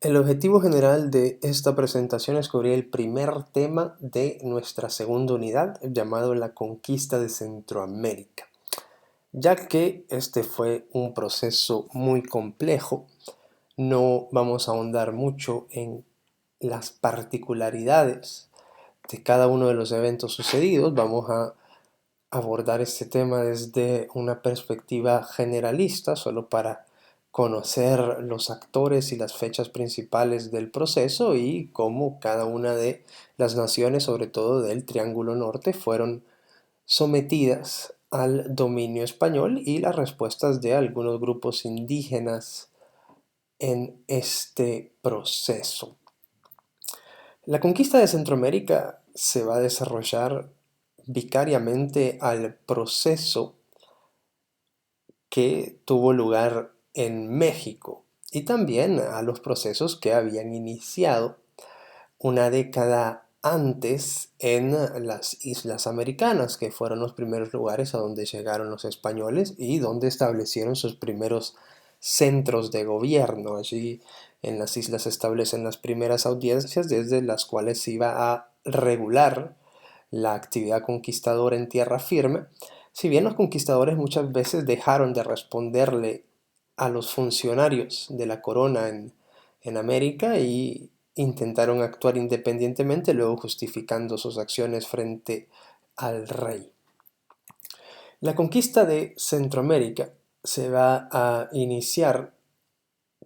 El objetivo general de esta presentación es cubrir el primer tema de nuestra segunda unidad, llamado la conquista de Centroamérica. Ya que este fue un proceso muy complejo, no vamos a ahondar mucho en las particularidades de cada uno de los eventos sucedidos. Vamos a abordar este tema desde una perspectiva generalista, solo para conocer los actores y las fechas principales del proceso y cómo cada una de las naciones, sobre todo del Triángulo Norte, fueron sometidas al dominio español y las respuestas de algunos grupos indígenas en este proceso. La conquista de Centroamérica se va a desarrollar vicariamente al proceso que tuvo lugar en México y también a los procesos que habían iniciado una década antes en las Islas Americanas, que fueron los primeros lugares a donde llegaron los españoles y donde establecieron sus primeros centros de gobierno. Allí en las islas se establecen las primeras audiencias desde las cuales se iba a regular la actividad conquistadora en tierra firme, si bien los conquistadores muchas veces dejaron de responderle a los funcionarios de la corona en América y intentaron actuar independientemente, luego justificando sus acciones frente al rey. La conquista de Centroamérica se va a iniciar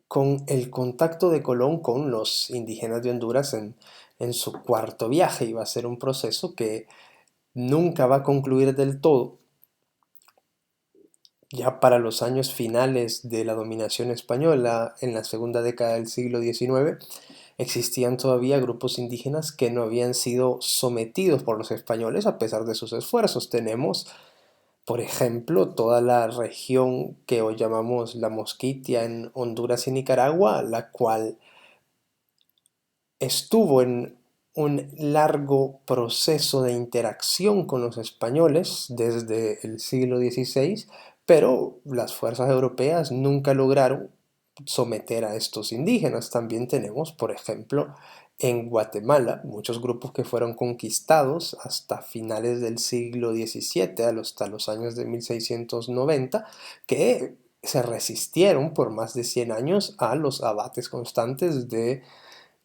con el contacto de Colón con los indígenas de Honduras en su cuarto viaje, y va a ser un proceso que nunca va a concluir del todo. Ya para los años finales de la dominación española, en la segunda década del siglo XIX, existían todavía grupos indígenas que no habían sido sometidos por los españoles a pesar de sus esfuerzos. Tenemos, por ejemplo, toda la región que hoy llamamos la Mosquitia en Honduras y Nicaragua, la cual estuvo en un largo proceso de interacción con los españoles desde el siglo XVI, pero las fuerzas europeas nunca lograron someter a estos indígenas. También tenemos, por ejemplo, en Guatemala, muchos grupos que fueron conquistados hasta finales del siglo XVII, hasta los años de 1690, que se resistieron por más de 100 años a los abates constantes de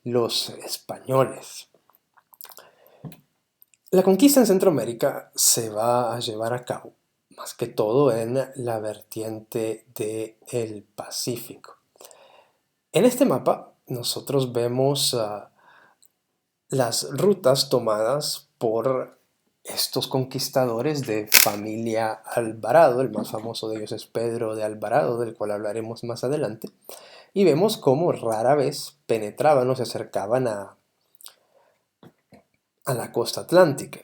los españoles. La conquista en Centroamérica se va a llevar a cabo más que todo en la vertiente del Pacífico. En este mapa nosotros vemos las rutas tomadas por estos conquistadores de familia Alvarado. El más famoso de ellos es Pedro de Alvarado, del cual hablaremos más adelante, y vemos cómo rara vez penetraban o se acercaban a la costa atlántica.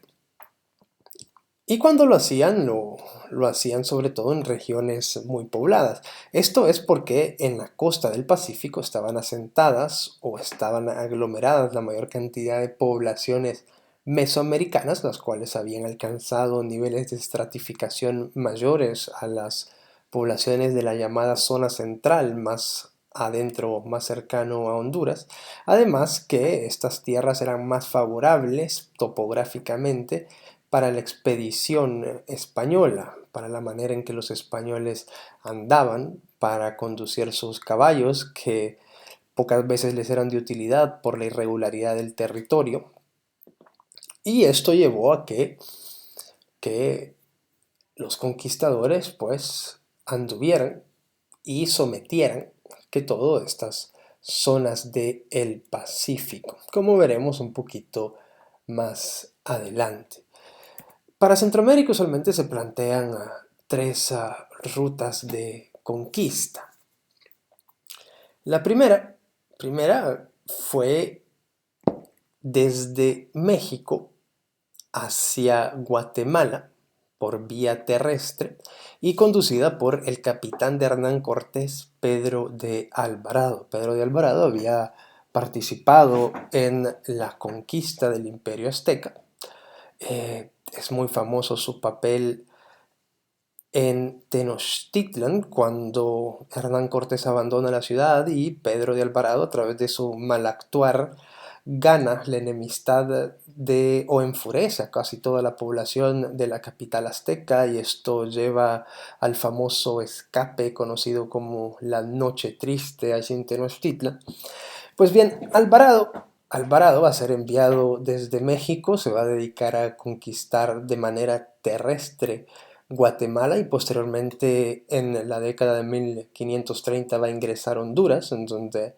Y cuando lo hacían sobre todo en regiones muy pobladas. Esto es porque en la costa del Pacífico estaban asentadas o estaban aglomeradas la mayor cantidad de poblaciones mesoamericanas, las cuales habían alcanzado niveles de estratificación mayores a las poblaciones de la llamada zona central, más adentro, más cercano a Honduras. Además que estas tierras eran más favorables topográficamente para la expedición española, para la manera en que los españoles andaban, para conducir sus caballos, que pocas veces les eran de utilidad por la irregularidad del territorio. Y esto llevó a que los conquistadores pues anduvieran y sometieran que todas estas zonas del Pacífico, como veremos un poquito más adelante. Para Centroamérica usualmente se plantean tres rutas de conquista. La primera fue desde México hacia Guatemala por vía terrestre y conducida por el capitán de Hernán Cortés, Pedro de Alvarado. Pedro de Alvarado había participado en la conquista del Imperio Azteca. Es muy famoso su papel en Tenochtitlan, cuando Hernán Cortés abandona la ciudad y Pedro de Alvarado, a través de su mal actuar, gana la enemistad o enfurece a casi toda la población de la capital azteca, y esto lleva al famoso escape conocido como la Noche Triste allí en Tenochtitlan. Pues bien, Alvarado va a ser enviado desde México, se va a dedicar a conquistar de manera terrestre Guatemala, y posteriormente en la década de 1530 va a ingresar a Honduras, en donde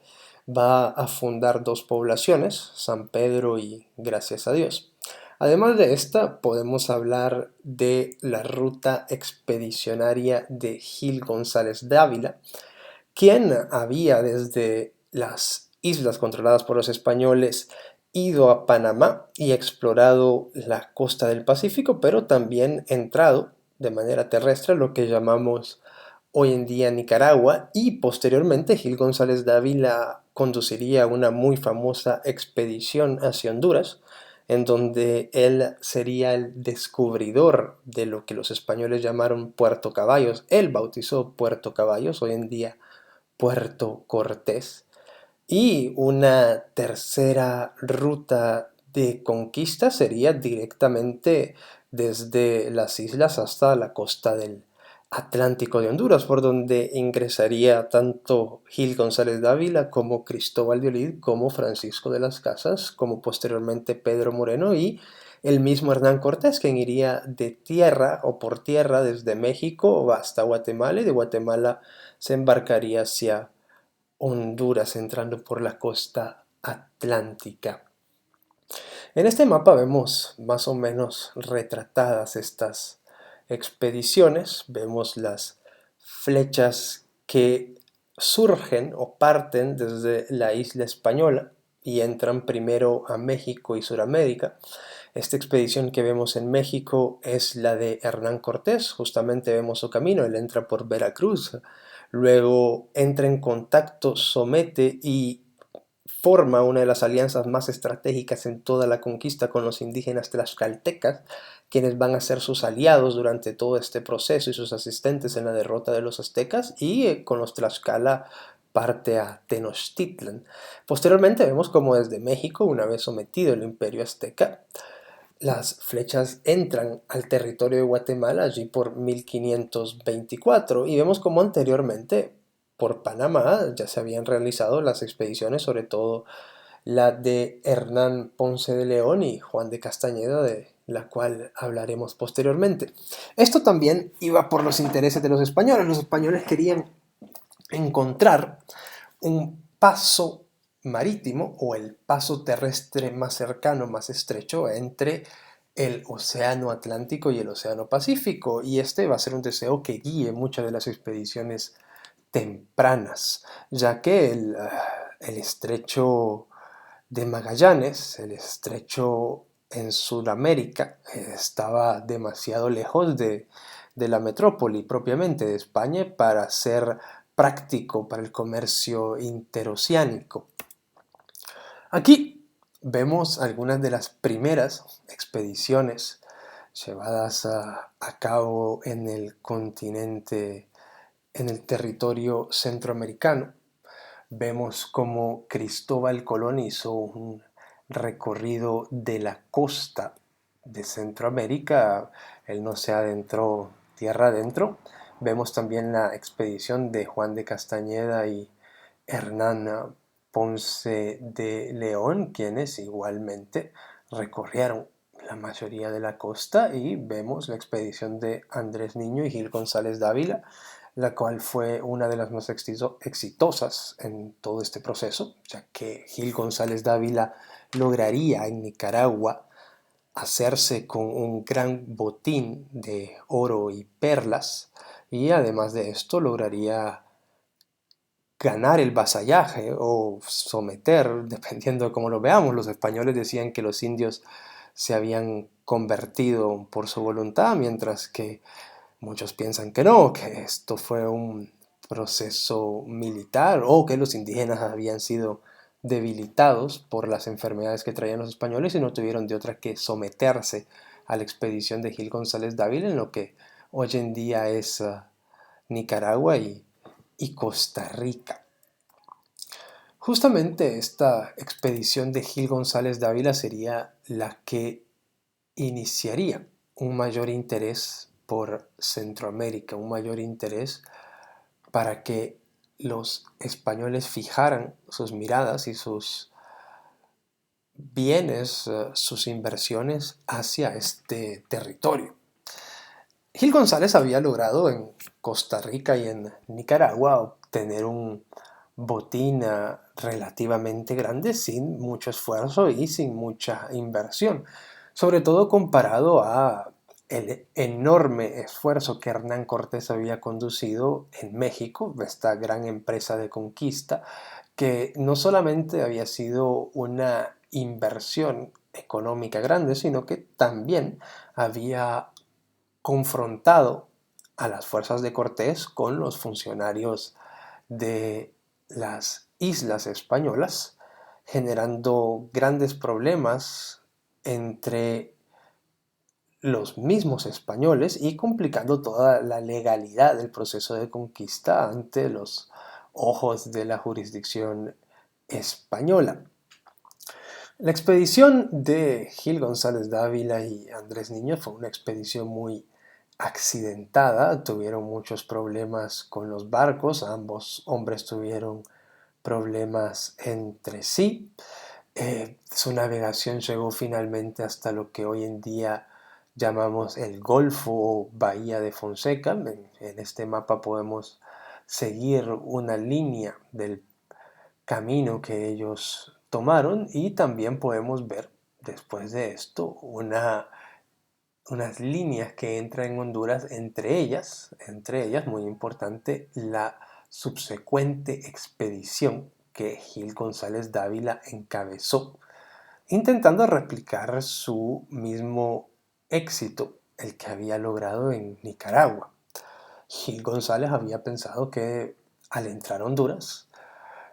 va a fundar dos poblaciones, San Pedro y Gracias a Dios. Además de esta, podemos hablar de la ruta expedicionaria de Gil González Dávila, quien había desde las islas controladas por los españoles ido a Panamá y explorado la costa del Pacífico, pero también entrado de manera terrestre a lo que llamamos hoy en día Nicaragua, y posteriormente Gil González Dávila conduciría una muy famosa expedición hacia Honduras, en donde él sería el descubridor de lo que los españoles llamaron Puerto Caballos. Él bautizó Puerto Caballos, hoy en día Puerto Cortés. Y una tercera ruta de conquista sería directamente desde las islas hasta la costa del Atlántico de Honduras, por donde ingresaría tanto Gil González Dávila como Cristóbal de Olid, como Francisco de las Casas, como posteriormente Pedro Moreno y el mismo Hernán Cortés, quien iría de tierra o por tierra desde México hasta Guatemala, y de Guatemala se embarcaría hacia Honduras, entrando por la costa atlántica. En este mapa vemos más o menos retratadas estas expediciones. Vemos las flechas que surgen o parten desde la isla española y entran primero a México y Sudamérica. Esta expedición que vemos en México es la de Hernán Cortés. Justamente vemos su camino, él entra por Veracruz, luego entra en contacto, somete y forma una de las alianzas más estratégicas en toda la conquista con los indígenas tlaxcaltecas, quienes van a ser sus aliados durante todo este proceso y sus asistentes en la derrota de los aztecas, y con los tlaxcala parte a Tenochtitlan. Posteriormente vemos como desde México, una vez sometido el imperio azteca, las flechas entran al territorio de Guatemala allí por 1524, y vemos como anteriormente por Panamá ya se habían realizado las expediciones, sobre todo la de Hernán Ponce de León y Juan de Castañeda, de la cual hablaremos posteriormente. Esto también iba por los intereses de los españoles. Los españoles querían encontrar un paso marítimo o el paso terrestre más cercano, más estrecho entre el océano Atlántico y el océano Pacífico, y este va a ser un deseo que guíe muchas de las expediciones tempranas, ya que el estrecho de Magallanes, el estrecho en Sudamérica, estaba demasiado lejos de la metrópoli propiamente de España para ser práctico para el comercio interoceánico. Aquí vemos algunas de las primeras expediciones llevadas a cabo en el continente, en el territorio centroamericano. Vemos cómo Cristóbal Colón hizo un recorrido de la costa de Centroamérica. Él no se adentró tierra adentro. Vemos también la expedición de Juan de Castañeda y Hernán Ponce de León, quienes igualmente recorrieron la mayoría de la costa, y vemos la expedición de Andrés Niño y Gil González Dávila, la cual fue una de las más exitosas en todo este proceso, ya que Gil González Dávila lograría en Nicaragua hacerse con un gran botín de oro y perlas, y además de esto lograría ganar el vasallaje o someter, dependiendo de cómo lo veamos. Los españoles decían que los indios se habían convertido por su voluntad, mientras que muchos piensan que no, que esto fue un proceso militar, o que los indígenas habían sido debilitados por las enfermedades que traían los españoles y no tuvieron de otra que someterse a la expedición de Gil González Dávila, en lo que hoy en día es Nicaragua y Costa Rica. Justamente esta expedición de Gil González Dávila sería la que iniciaría un mayor interés por Centroamérica, un mayor interés para que los españoles fijaran sus miradas y sus bienes, sus inversiones hacia este territorio. Gil González había logrado en Costa Rica y en Nicaragua obtener un botín relativamente grande sin mucho esfuerzo y sin mucha inversión, sobre todo comparado a el enorme esfuerzo que Hernán Cortés había conducido en México, esta gran empresa de conquista, que no solamente había sido una inversión económica grande, sino que también había confrontado a las fuerzas de Cortés con los funcionarios de las islas españolas, generando grandes problemas entre los mismos españoles y complicando toda la legalidad del proceso de conquista ante los ojos de la jurisdicción española. La expedición de Gil González Dávila y Andrés Niño fue una expedición muy accidentada, tuvieron muchos problemas con los barcos, ambos hombres tuvieron problemas entre sí. Su navegación llegó finalmente hasta lo que hoy en día llamamos el Golfo o Bahía de Fonseca. En este mapa podemos seguir una línea del camino que ellos tomaron y también podemos ver después de esto unas líneas que entran en Honduras, entre ellas, muy importante, la subsecuente expedición que Gil González Dávila encabezó, intentando replicar su mismo éxito, el que había logrado en Nicaragua. Gil González había pensado que al entrar a Honduras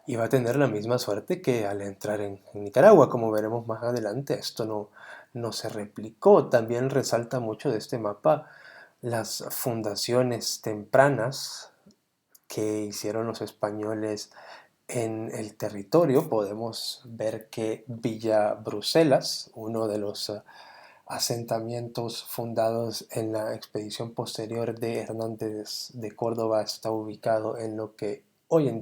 iba a tener la misma suerte que al entrar en Nicaragua, como veremos más adelante. Esto no se replicó. También resalta mucho de este mapa las fundaciones tempranas que hicieron los españoles en el territorio. Podemos ver que Villa Bruselas, uno de los asentamientos fundados en la expedición posterior de Hernández de Córdoba, está ubicado en lo que hoy en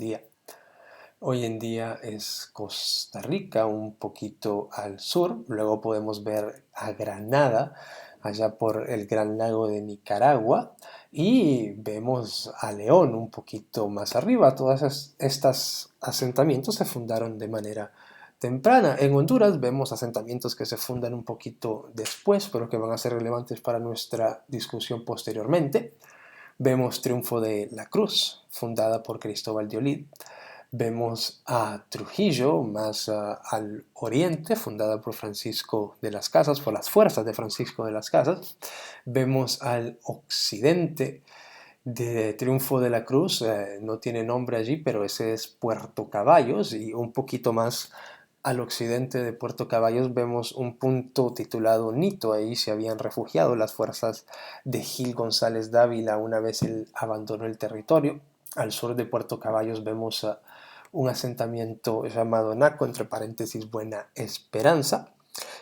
día es Costa Rica, un poquito al sur. Luego podemos ver a Granada, allá por el Gran Lago de Nicaragua. Y vemos a León un poquito más arriba. Todos estos asentamientos se fundaron de manera temprana. En Honduras vemos asentamientos que se fundan un poquito después, pero que van a ser relevantes para nuestra discusión posteriormente. Vemos Triunfo de la Cruz, fundada por Cristóbal de Olid. Vemos a Trujillo, más al oriente, fundada por Francisco de las Casas, por las fuerzas de Francisco de las Casas. Vemos al occidente de Triunfo de la Cruz, no tiene nombre allí, pero ese es Puerto Caballos, y un poquito más al occidente de Puerto Caballos vemos un punto titulado Nito. Ahí se habían refugiado las fuerzas de Gil González Dávila una vez él abandonó el territorio. Al sur de Puerto Caballos vemos un asentamiento llamado Naco, entre paréntesis Buena Esperanza.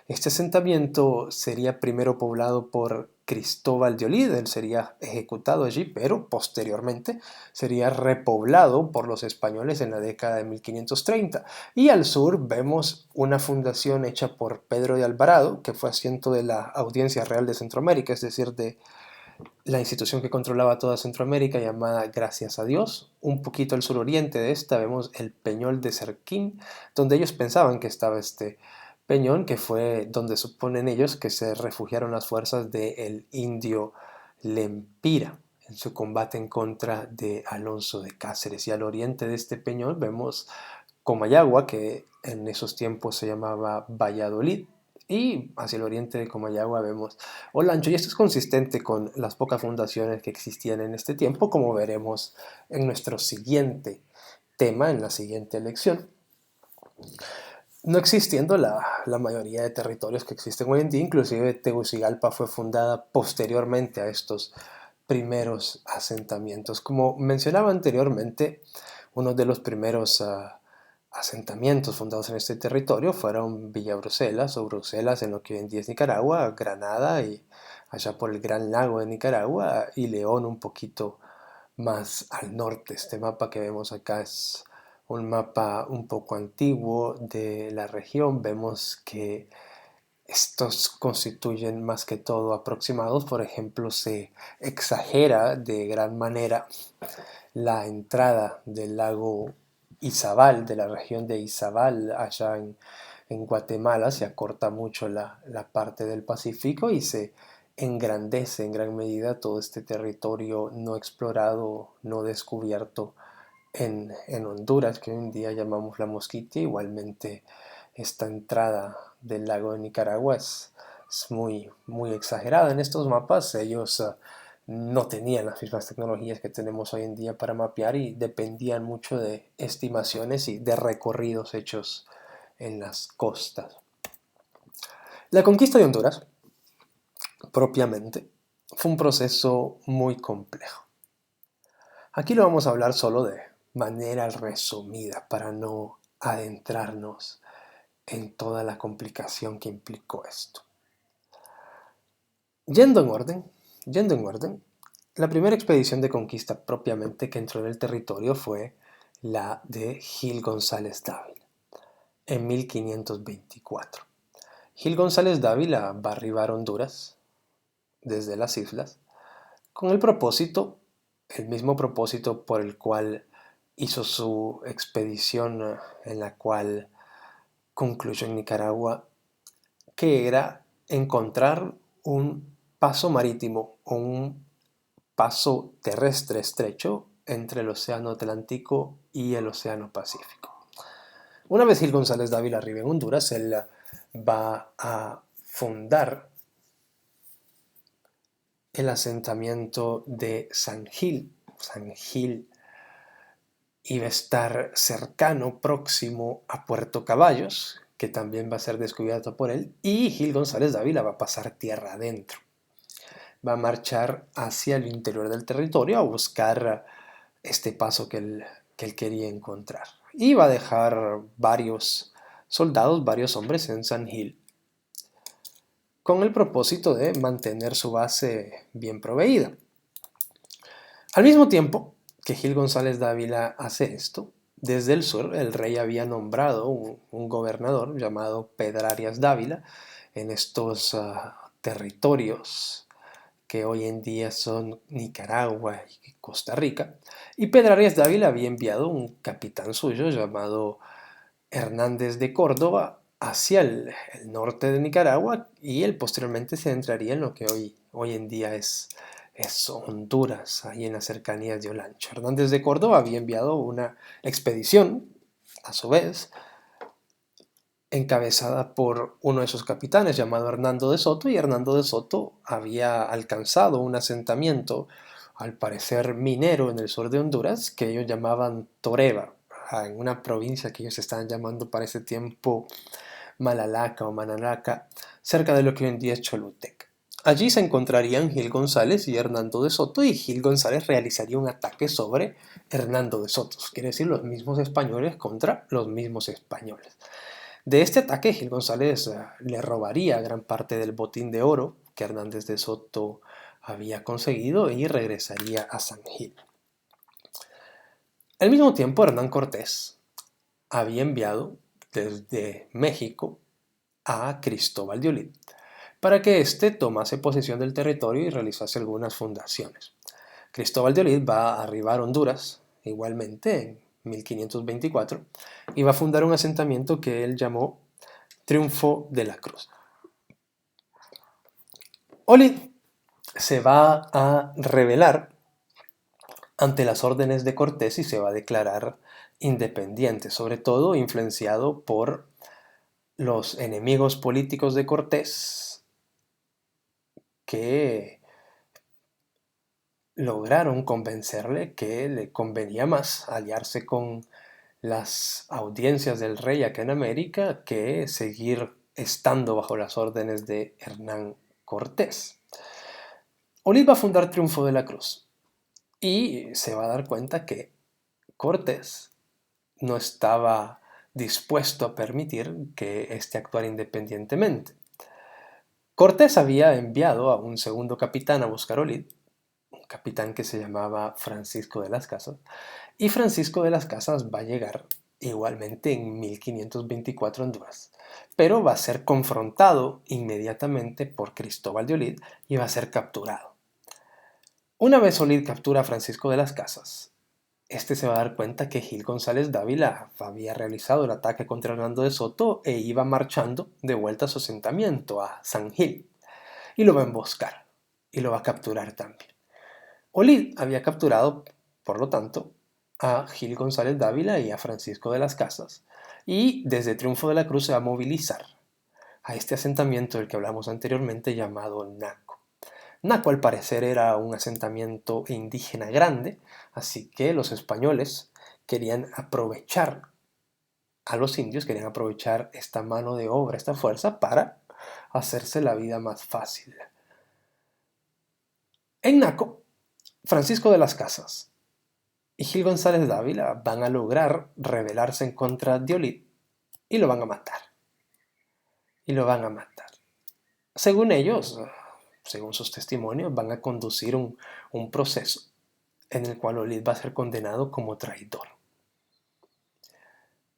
Este asentamiento sería primero poblado por Cristóbal de Olid, él sería ejecutado allí, pero posteriormente sería repoblado por los españoles en la década de 1530. Y al sur vemos una fundación hecha por Pedro de Alvarado, que fue asiento de la Audiencia Real de Centroamérica, es decir, de la institución que controlaba toda Centroamérica, llamada Gracias a Dios. Un poquito al suroriente de esta vemos el Peñol de Cerquín, donde ellos pensaban que estaba este peñón, que fue donde suponen ellos que se refugiaron las fuerzas del indio Lempira en su combate en contra de Alonso de Cáceres. Y al oriente de este peñón vemos Comayagua, que en esos tiempos se llamaba Valladolid, y hacia el oriente de Comayagua vemos Olancho, y esto es consistente con las pocas fundaciones que existían en este tiempo, como veremos en nuestro siguiente tema, en la siguiente lección. No existiendo la mayoría de territorios que existen hoy en día, inclusive Tegucigalpa fue fundada posteriormente a estos primeros asentamientos. Como mencionaba anteriormente, uno de los primeros asentamientos fundados en este territorio fueron Villa Bruselas o Bruselas en lo que hoy en día es Nicaragua, Granada y allá por el Gran Lago de Nicaragua y León un poquito más al norte. Este mapa que vemos acá es un mapa un poco antiguo de la región. Vemos que estos constituyen más que todo aproximados. Por ejemplo, se exagera de gran manera la entrada del lago Izabal, de la región de Izabal, allá en Guatemala. Se acorta mucho la parte del Pacífico y se engrandece en gran medida todo este territorio no explorado, no descubierto en Honduras, que hoy en día llamamos la Mosquitia. Igualmente, esta entrada del lago de Nicaragua es muy, muy exagerada. En estos mapas ellos no tenían las mismas tecnologías que tenemos hoy en día para mapear y dependían mucho de estimaciones y de recorridos hechos en las costas. La conquista de Honduras, propiamente, fue un proceso muy complejo. Aquí lo vamos a hablar solo de manera resumida para no adentrarnos en toda la complicación que implicó esto. Yendo en orden, yendo en orden, la primera expedición de conquista propiamente que entró en el territorio fue la de Gil González Dávila, en 1524. Gil González Dávila va a arribar a Honduras desde las islas con el mismo propósito por el cual hizo su expedición en la cual concluyó en Nicaragua, que era encontrar un paso marítimo o un paso terrestre estrecho entre el Océano Atlántico y el Océano Pacífico. Una vez Gil González Dávila arriba en Honduras, él va a fundar el asentamiento de San Gil. San Gil iba a estar cercano, próximo a Puerto Caballos, que también va a ser descubierto por él, y Gil González Dávila va a pasar tierra adentro. Va a marchar hacia el interior del territorio a buscar este paso que él quería encontrar. Y va a dejar varios soldados, varios hombres en San Gil, con el propósito de mantener su base bien proveída. Al mismo tiempo que Gil González Dávila hace esto, desde el sur el rey había nombrado un gobernador llamado Pedrarias Dávila en estos territorios que hoy en día son Nicaragua y Costa Rica, y Pedrarias Dávila había enviado un capitán suyo llamado Hernández de Córdoba hacia el norte de Nicaragua, y él posteriormente se entraría en lo que hoy en día es Honduras, ahí en las cercanías de Olancho. Hernández de Córdoba había enviado una expedición, a su vez, encabezada por uno de sus capitanes llamado Hernando de Soto, y Hernando de Soto había alcanzado un asentamiento, al parecer minero, en el sur de Honduras, que ellos llamaban Toreba, en una provincia que ellos estaban llamando para ese tiempo Malalaca o Manalaca, cerca de lo que hoy en día es Cholutec. Allí se encontrarían Gil González y Hernando de Soto, y Gil González realizaría un ataque sobre Hernando de Soto, quiere decir los mismos españoles contra los mismos españoles. De este ataque, Gil González le robaría gran parte del botín de oro que Hernández de Soto había conseguido y regresaría a San Gil. Al mismo tiempo, Hernán Cortés había enviado desde México a Cristóbal de Olid para que éste tomase posesión del territorio y realizase algunas fundaciones. Cristóbal de Olid va a arribar a Honduras, igualmente en 1524, y va a fundar un asentamiento que él llamó Triunfo de la Cruz. Olid se va a rebelar ante las órdenes de Cortés y se va a declarar independiente, sobre todo influenciado por los enemigos políticos de Cortés, que lograron convencerle que le convenía más aliarse con las audiencias del rey acá en América que seguir estando bajo las órdenes de Hernán Cortés. Olid va a fundar Triunfo de la Cruz y se va a dar cuenta que Cortés no estaba dispuesto a permitir que éste actuara independientemente. Cortés había enviado a un segundo capitán a buscar a Olid, un capitán que se llamaba Francisco de las Casas, y Francisco de las Casas va a llegar igualmente en 1524 a Honduras, pero va a ser confrontado inmediatamente por Cristóbal de Olid y va a ser capturado. Una vez Olid captura a Francisco de las Casas, este se va a dar cuenta que Gil González Dávila había realizado el ataque contra Hernando de Soto e iba marchando de vuelta a su asentamiento, a San Gil, y lo va a emboscar y lo va a capturar también. Olid había capturado, por lo tanto, a Gil González Dávila y a Francisco de las Casas, y desde Triunfo de la Cruz se va a movilizar a este asentamiento del que hablamos anteriormente llamado Naco. Naco al parecer era un asentamiento indígena grande, así que los españoles querían aprovechar a los indios, querían aprovechar esta mano de obra, esta fuerza, para hacerse la vida más fácil. En Naco, Francisco de las Casas y Gil González Dávila van a lograr rebelarse en contra de Olid y lo van a matar. Y lo van a matar. Según ellos, según sus testimonios, van a conducir un proceso en el cual Olid va a ser condenado como traidor.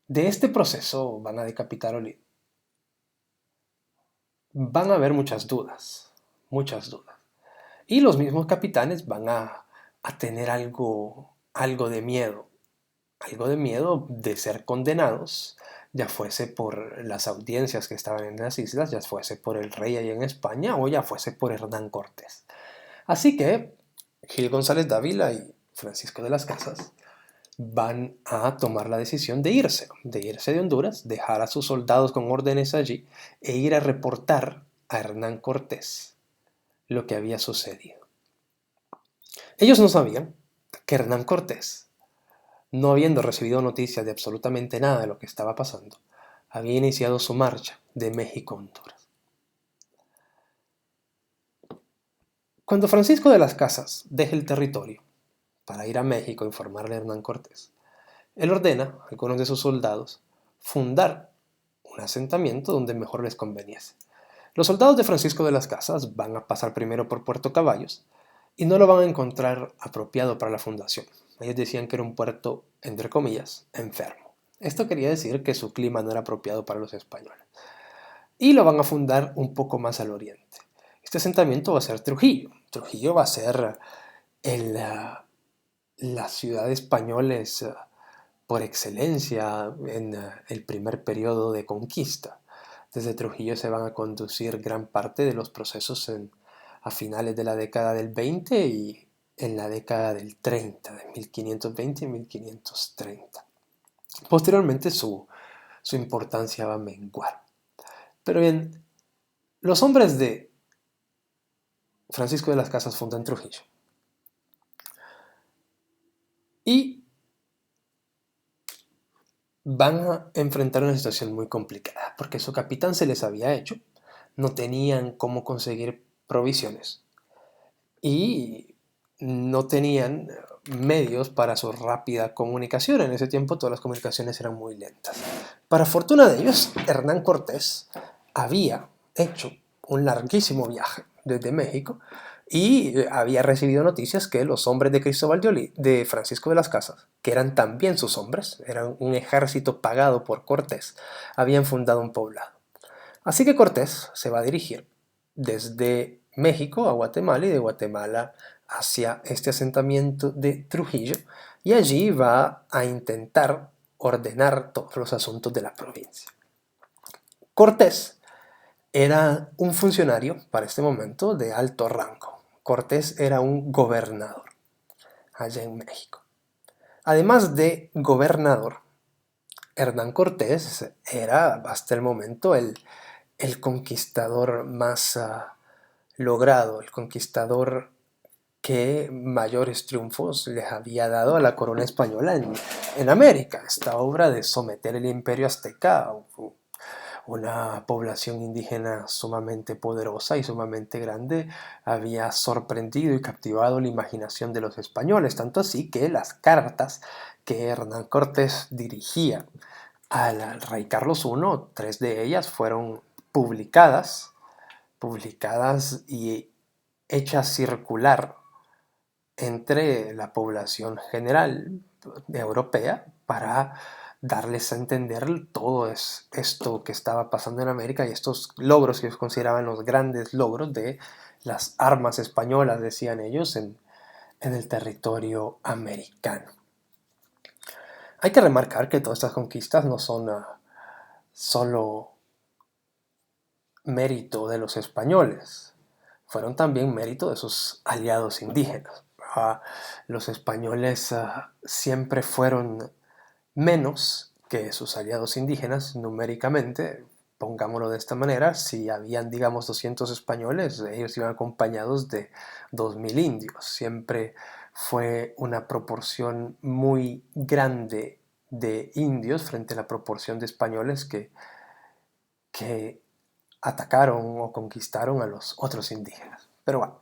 De este proceso van a decapitar a Olid. Van a haber muchas dudas, muchas dudas. Y los mismos capitanes van a tener algo de miedo de ser condenados, ya fuese por las audiencias que estaban en las islas, ya fuese por el rey ahí en España o ya fuese por Hernán Cortés. Así que Gil González Dávila y Francisco de las Casas van a tomar la decisión de irse de Honduras, dejar a sus soldados con órdenes allí e ir a reportar a Hernán Cortés lo que había sucedido. Ellos no sabían que Hernán Cortés, no habiendo recibido noticias de absolutamente nada de lo que estaba pasando, había iniciado su marcha de México a Honduras. Cuando Francisco de las Casas deja el territorio para ir a México a informarle a Hernán Cortés, él ordena a algunos de sus soldados fundar un asentamiento donde mejor les conveniese. Los soldados de Francisco de las Casas van a pasar primero por Puerto Caballos y no lo van a encontrar apropiado para la fundación. Ellos decían que era un puerto, entre comillas, enfermo. Esto quería decir que su clima no era apropiado para los españoles. Y lo van a fundar un poco más al oriente. Este asentamiento va a ser Trujillo. Trujillo va a ser la ciudad de españoles por excelencia en el primer periodo de conquista. Desde Trujillo se van a conducir gran parte de los procesos a finales de la década del 20 y en la década del 30, de 1520 y 1530. Posteriormente su importancia va a menguar. Pero bien, los hombres de Francisco de las Casas fundan Trujillo. Y van a enfrentar una situación muy complicada, porque su capitán se les había hecho, no tenían cómo conseguir provisiones y no tenían medios para su rápida comunicación. En ese tiempo todas las comunicaciones eran muy lentas. Para fortuna de ellos, Hernán Cortés había hecho un larguísimo viaje desde México y había recibido noticias que los hombres de Cristóbal de Francisco de las Casas, que eran también sus hombres, eran un ejército pagado por Cortés, habían fundado un poblado. Así que Cortés se va a dirigir desde México a Guatemala y de Guatemala hacia este asentamiento de Trujillo y allí va a intentar ordenar todos los asuntos de la provincia. Cortés era un funcionario para este momento de alto rango. Cortés era un gobernador allá en México. Además de gobernador, Hernán Cortés era hasta el momento el conquistador más logrado, el conquistador que mayores triunfos les había dado a la corona española en América. Esta obra de someter el imperio azteca una población indígena sumamente poderosa y sumamente grande, había sorprendido y captivado la imaginación de los españoles, tanto así que las cartas que Hernán Cortés dirigía al rey Carlos I, 3 de ellas fueron publicadas y hechas circular entre la población general europea para darles a entender todo esto que estaba pasando en América y estos logros que ellos consideraban los grandes logros de las armas españolas, decían ellos, en el territorio americano. Hay que remarcar que todas estas conquistas no son solo mérito de los españoles, fueron también mérito de sus aliados indígenas. Los españoles siempre fueron menos que sus aliados indígenas numéricamente, pongámoslo de esta manera. Si habían, digamos, 200 españoles, ellos iban acompañados de 2000 indios. Siempre fue una proporción muy grande de indios frente a la proporción de españoles que atacaron o conquistaron a los otros indígenas. Pero bueno,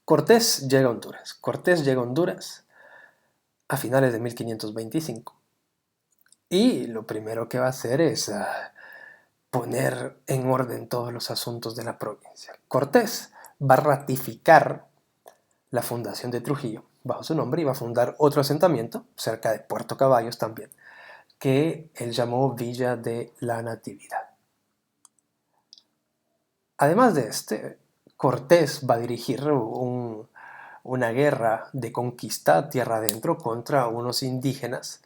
Cortés llega a Honduras. Cortés llega a Honduras a finales de 1525. Y lo primero que va a hacer es poner en orden todos los asuntos de la provincia. Cortés va a ratificar la fundación de Trujillo bajo su nombre y va a fundar otro asentamiento cerca de Puerto Caballos también, que él llamó Villa de la Natividad. Además de este, Cortés va a dirigir una guerra de conquista tierra adentro contra unos indígenas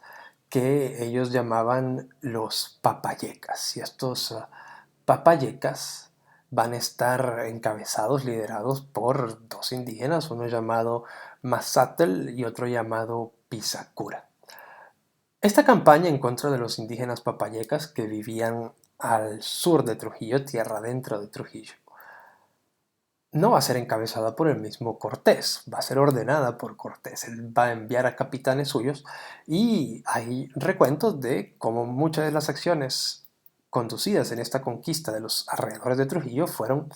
que ellos llamaban los papayecas. Y estos papayecas van a estar encabezados, liderados por dos indígenas, uno llamado Mazatl y otro llamado Pisacura. Esta campaña en contra de los indígenas papayecas que vivían al sur de Trujillo, tierra adentro de Trujillo, no va a ser encabezada por el mismo Cortés, va a ser ordenada por Cortés. Él va a enviar a capitanes suyos y hay recuentos de cómo muchas de las acciones conducidas en esta conquista de los alrededores de Trujillo fueron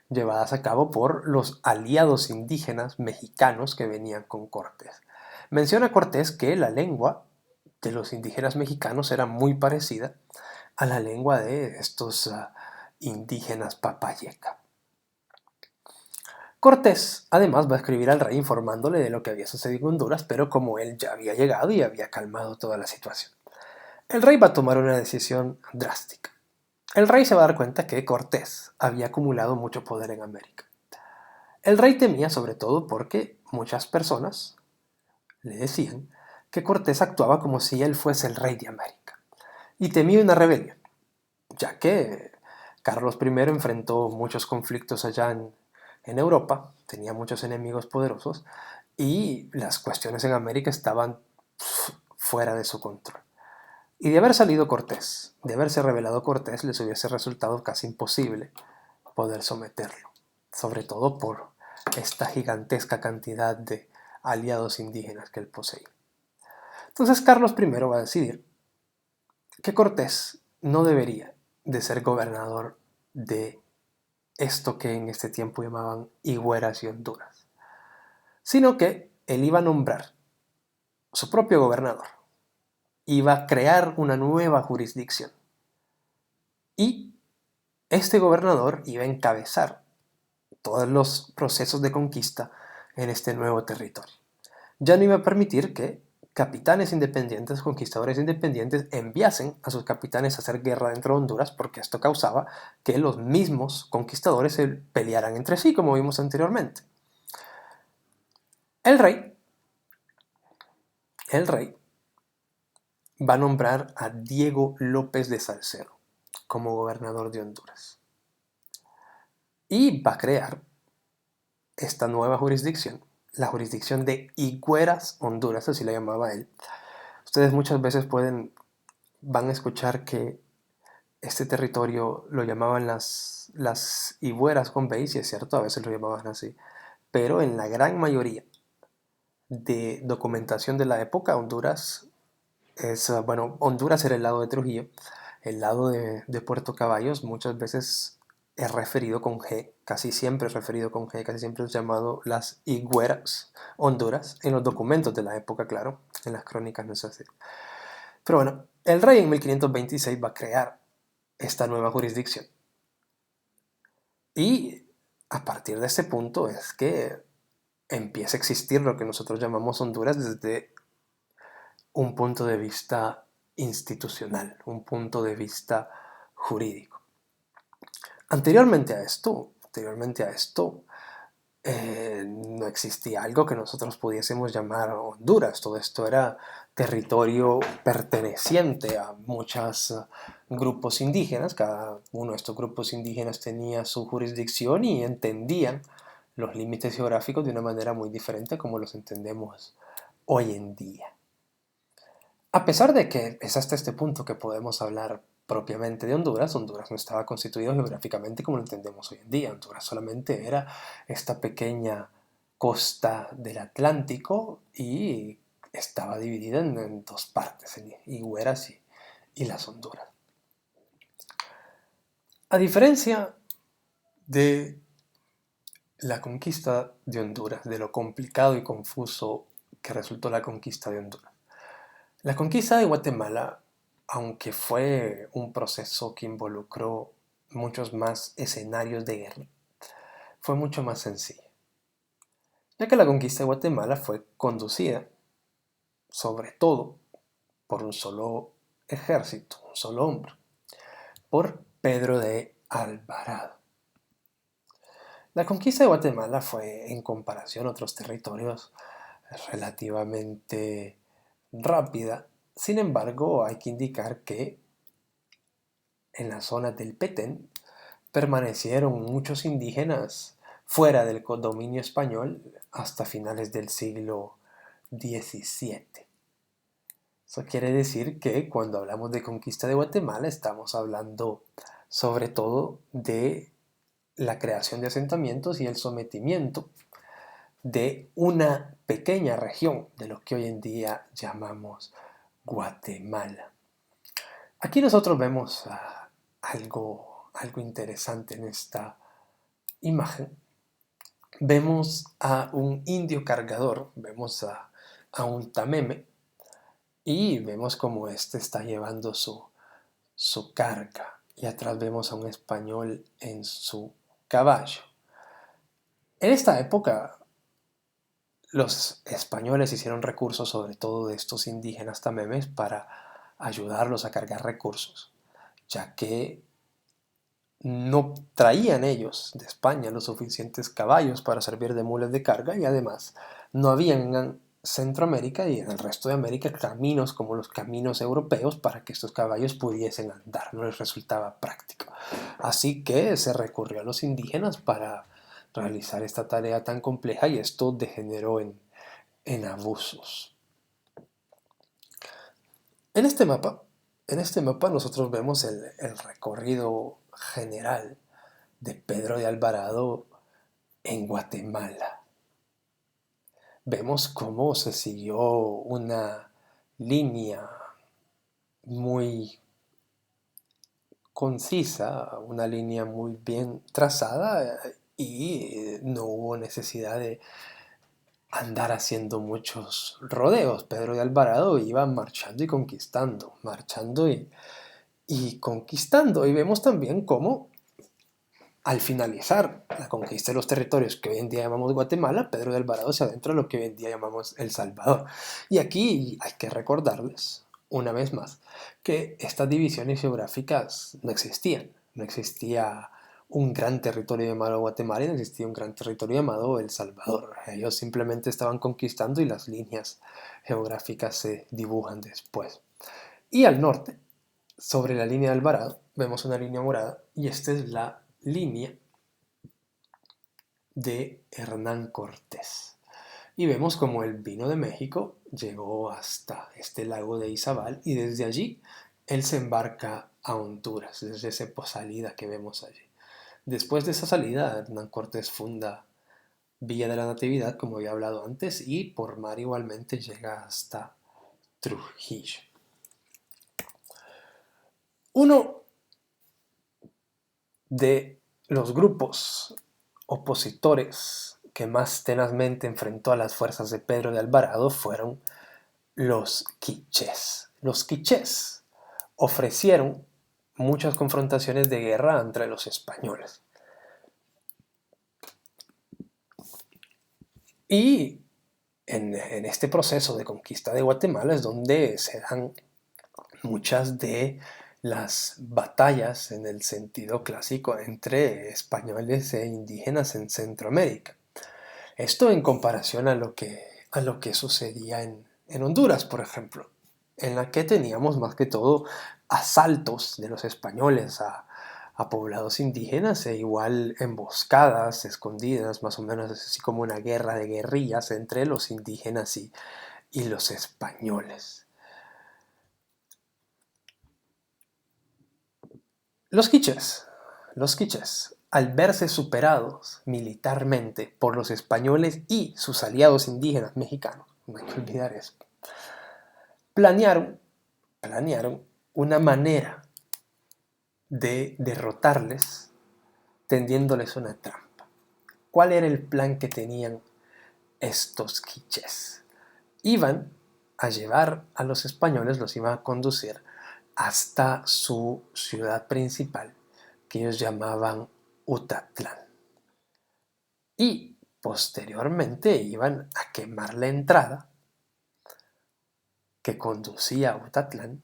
llevadas a cabo por los aliados indígenas mexicanos que venían con Cortés. Menciona Cortés que la lengua de los indígenas mexicanos era muy parecida a la lengua de estos indígenas papayeca. Cortés además va a escribir al rey informándole de lo que había sucedido en Honduras, pero como él ya había llegado y había calmado toda la situación. El rey va a tomar una decisión drástica. El rey se va a dar cuenta que Cortés había acumulado mucho poder en América. El rey temía sobre todo porque muchas personas le decían que Cortés actuaba como si él fuese el rey de América. Y temía una rebelión, ya que Carlos I enfrentó muchos conflictos allá en Europa, tenía muchos enemigos poderosos y las cuestiones en América estaban fuera de su control. Y de haber salido Cortés, de haberse revelado Cortés, les hubiese resultado casi imposible poder someterlo, sobre todo por esta gigantesca cantidad de aliados indígenas que él poseía. Entonces Carlos I va a decidir que Cortés no debería de ser gobernador de esto que en este tiempo llamaban Higueras y Honduras, sino que él iba a nombrar su propio gobernador, iba a crear una nueva jurisdicción y este gobernador iba a encabezar todos los procesos de conquista en este nuevo territorio. Ya no iba a permitir que capitanes independientes, conquistadores independientes, enviasen a sus capitanes a hacer guerra dentro de Honduras, porque esto causaba que los mismos conquistadores se pelearan entre sí, como vimos anteriormente. El rey va a nombrar a Diego López de Salcedo como gobernador de Honduras. Y va a crear esta nueva jurisdicción, la jurisdicción de Higueras, Honduras, así la llamaba él. Ustedes muchas veces van a escuchar que este territorio lo llamaban las Higueras con B, y es cierto, a veces lo llamaban así, pero en la gran mayoría de documentación de la época, Honduras era el lado de Trujillo, El lado de Puerto Caballos muchas veces es referido con G, casi siempre es referido con G, casi siempre es llamado las Higueras, Honduras, en los documentos de la época, claro, en las crónicas no es así. Pero bueno, el rey en 1526 va a crear esta nueva jurisdicción. Y a partir de ese punto es que empieza a existir lo que nosotros llamamos Honduras desde un punto de vista institucional, un punto de vista jurídico. Anteriormente a esto, no existía algo que nosotros pudiésemos llamar Honduras. Todo esto era territorio perteneciente a muchos grupos indígenas. Cada uno de estos grupos indígenas tenía su jurisdicción y entendían los límites geográficos de una manera muy diferente a como los entendemos hoy en día. A pesar de que es hasta este punto que podemos hablar propiamente de Honduras, Honduras no estaba constituido geográficamente como lo entendemos hoy en día. Honduras solamente era esta pequeña costa del Atlántico y estaba dividida en dos partes, en Higueras y las Honduras. A diferencia de la conquista de Honduras, de lo complicado y confuso que resultó la conquista de Honduras, la conquista de Guatemala, aunque fue un proceso que involucró muchos más escenarios de guerra, fue mucho más sencilla, ya que la conquista de Guatemala fue conducida, sobre todo, por un solo ejército, un solo hombre, por Pedro de Alvarado. La conquista de Guatemala fue, en comparación a otros territorios, relativamente rápida. Sin embargo, hay que indicar que en la zona del Petén permanecieron muchos indígenas fuera del dominio español hasta finales del siglo XVII. Eso quiere decir que cuando hablamos de conquista de Guatemala estamos hablando sobre todo de la creación de asentamientos y el sometimiento de una pequeña región de lo que hoy en día llamamos Guatemala. Aquí nosotros vemos algo interesante en esta imagen. Vemos a un indio cargador, vemos a un tameme y vemos como este está llevando su carga. Y atrás vemos a un español en su caballo. En esta época los españoles hicieron recursos sobre todo de estos indígenas tamemes para ayudarlos a cargar recursos, ya que no traían ellos de España los suficientes caballos para servir de mules de carga y además no había en Centroamérica y en el resto de América caminos como los caminos europeos para que estos caballos pudiesen andar, no les resultaba práctico. Así que se recurrió a los indígenas para realizar esta tarea tan compleja y esto degeneró en abusos. En este mapa nosotros vemos el recorrido general de Pedro de Alvarado en Guatemala. Vemos cómo se siguió una línea muy concisa, una línea muy bien trazada y no hubo necesidad de andar haciendo muchos rodeos. Pedro de Alvarado iba marchando y conquistando, marchando y conquistando. Y vemos también cómo al finalizar la conquista de los territorios que hoy en día llamamos Guatemala, Pedro de Alvarado se adentra en lo que hoy en día llamamos El Salvador. Y aquí hay que recordarles, una vez más, que estas divisiones geográficas no existían. No existía un gran territorio llamado Guatemala y no existía un gran territorio llamado El Salvador. Ellos simplemente estaban conquistando y las líneas geográficas se dibujan después. Y al norte, sobre la línea de Alvarado, vemos una línea morada y esta es la línea de Hernán Cortés. Y vemos como el vino de México llegó hasta este lago de Izabal y desde allí él se embarca a Honduras, desde esa salida que vemos allí. Después de esa salida, Hernán Cortés funda Villa de la Natividad, como había hablado antes, y por mar igualmente llega hasta Trujillo. Uno de los grupos opositores que más tenazmente enfrentó a las fuerzas de Pedro de Alvarado fueron los quichés. Los quichés ofrecieron muchas confrontaciones de guerra entre los españoles. Y en este proceso de conquista de Guatemala es donde se dan muchas de las batallas en el sentido clásico entre españoles e indígenas en Centroamérica. Esto en comparación a lo que sucedía en Honduras, por ejemplo, en la que teníamos más que todo asaltos de los españoles a poblados indígenas e igual emboscadas, escondidas, más o menos así como una guerra de guerrillas entre los indígenas y los españoles. Los quichés, al verse superados militarmente por los españoles y sus aliados indígenas mexicanos, no hay que olvidar eso, planearon una manera de derrotarles tendiéndoles una trampa. ¿Cuál era el plan que tenían estos quichés? Iban a llevar a los españoles, los iban a conducir hasta su ciudad principal, que ellos llamaban Utatlán. Y posteriormente iban a quemar la entrada que conducía a Utatlán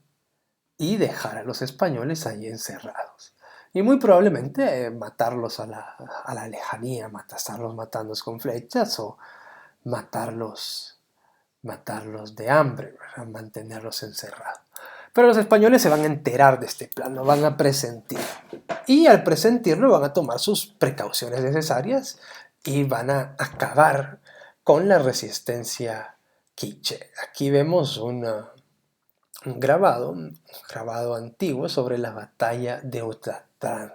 y dejar a los españoles ahí encerrados. Y muy probablemente matarlos a la lejanía, estarlos matando con flechas o matarlos de hambre, ¿verdad? Mantenerlos encerrados. Pero los españoles se van a enterar de este plan, lo van a presentir. Y al presentirlo van a tomar sus precauciones necesarias y van a acabar con la resistencia quiche. Aquí vemos un grabado antiguo sobre la batalla de Utatlán.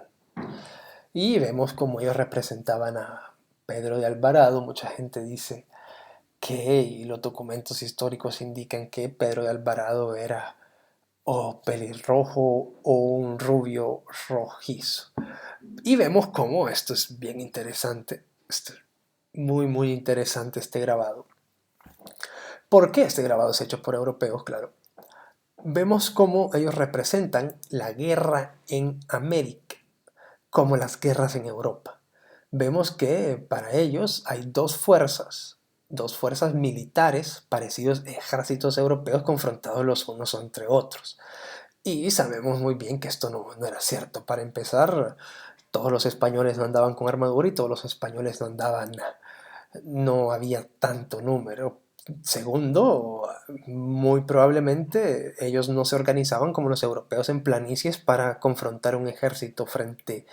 Y vemos cómo ellos representaban a Pedro de Alvarado. Mucha gente dice que los documentos históricos indican que Pedro de Alvarado era o pelirrojo o un rubio rojizo. Y vemos cómo esto es bien interesante, muy interesante este grabado. ¿Por qué este grabado es hecho por europeos? Claro. Vemos cómo ellos representan la guerra en América como las guerras en Europa. Vemos que para ellos hay dos fuerzas militares parecidos ejércitos europeos confrontados los unos entre otros. Y sabemos muy bien que esto no era cierto. Para empezar, todos los españoles no andaban con armadura y todos los españoles no había tanto número. Segundo, muy probablemente ellos no se organizaban como los europeos en planicies para confrontar un ejército frente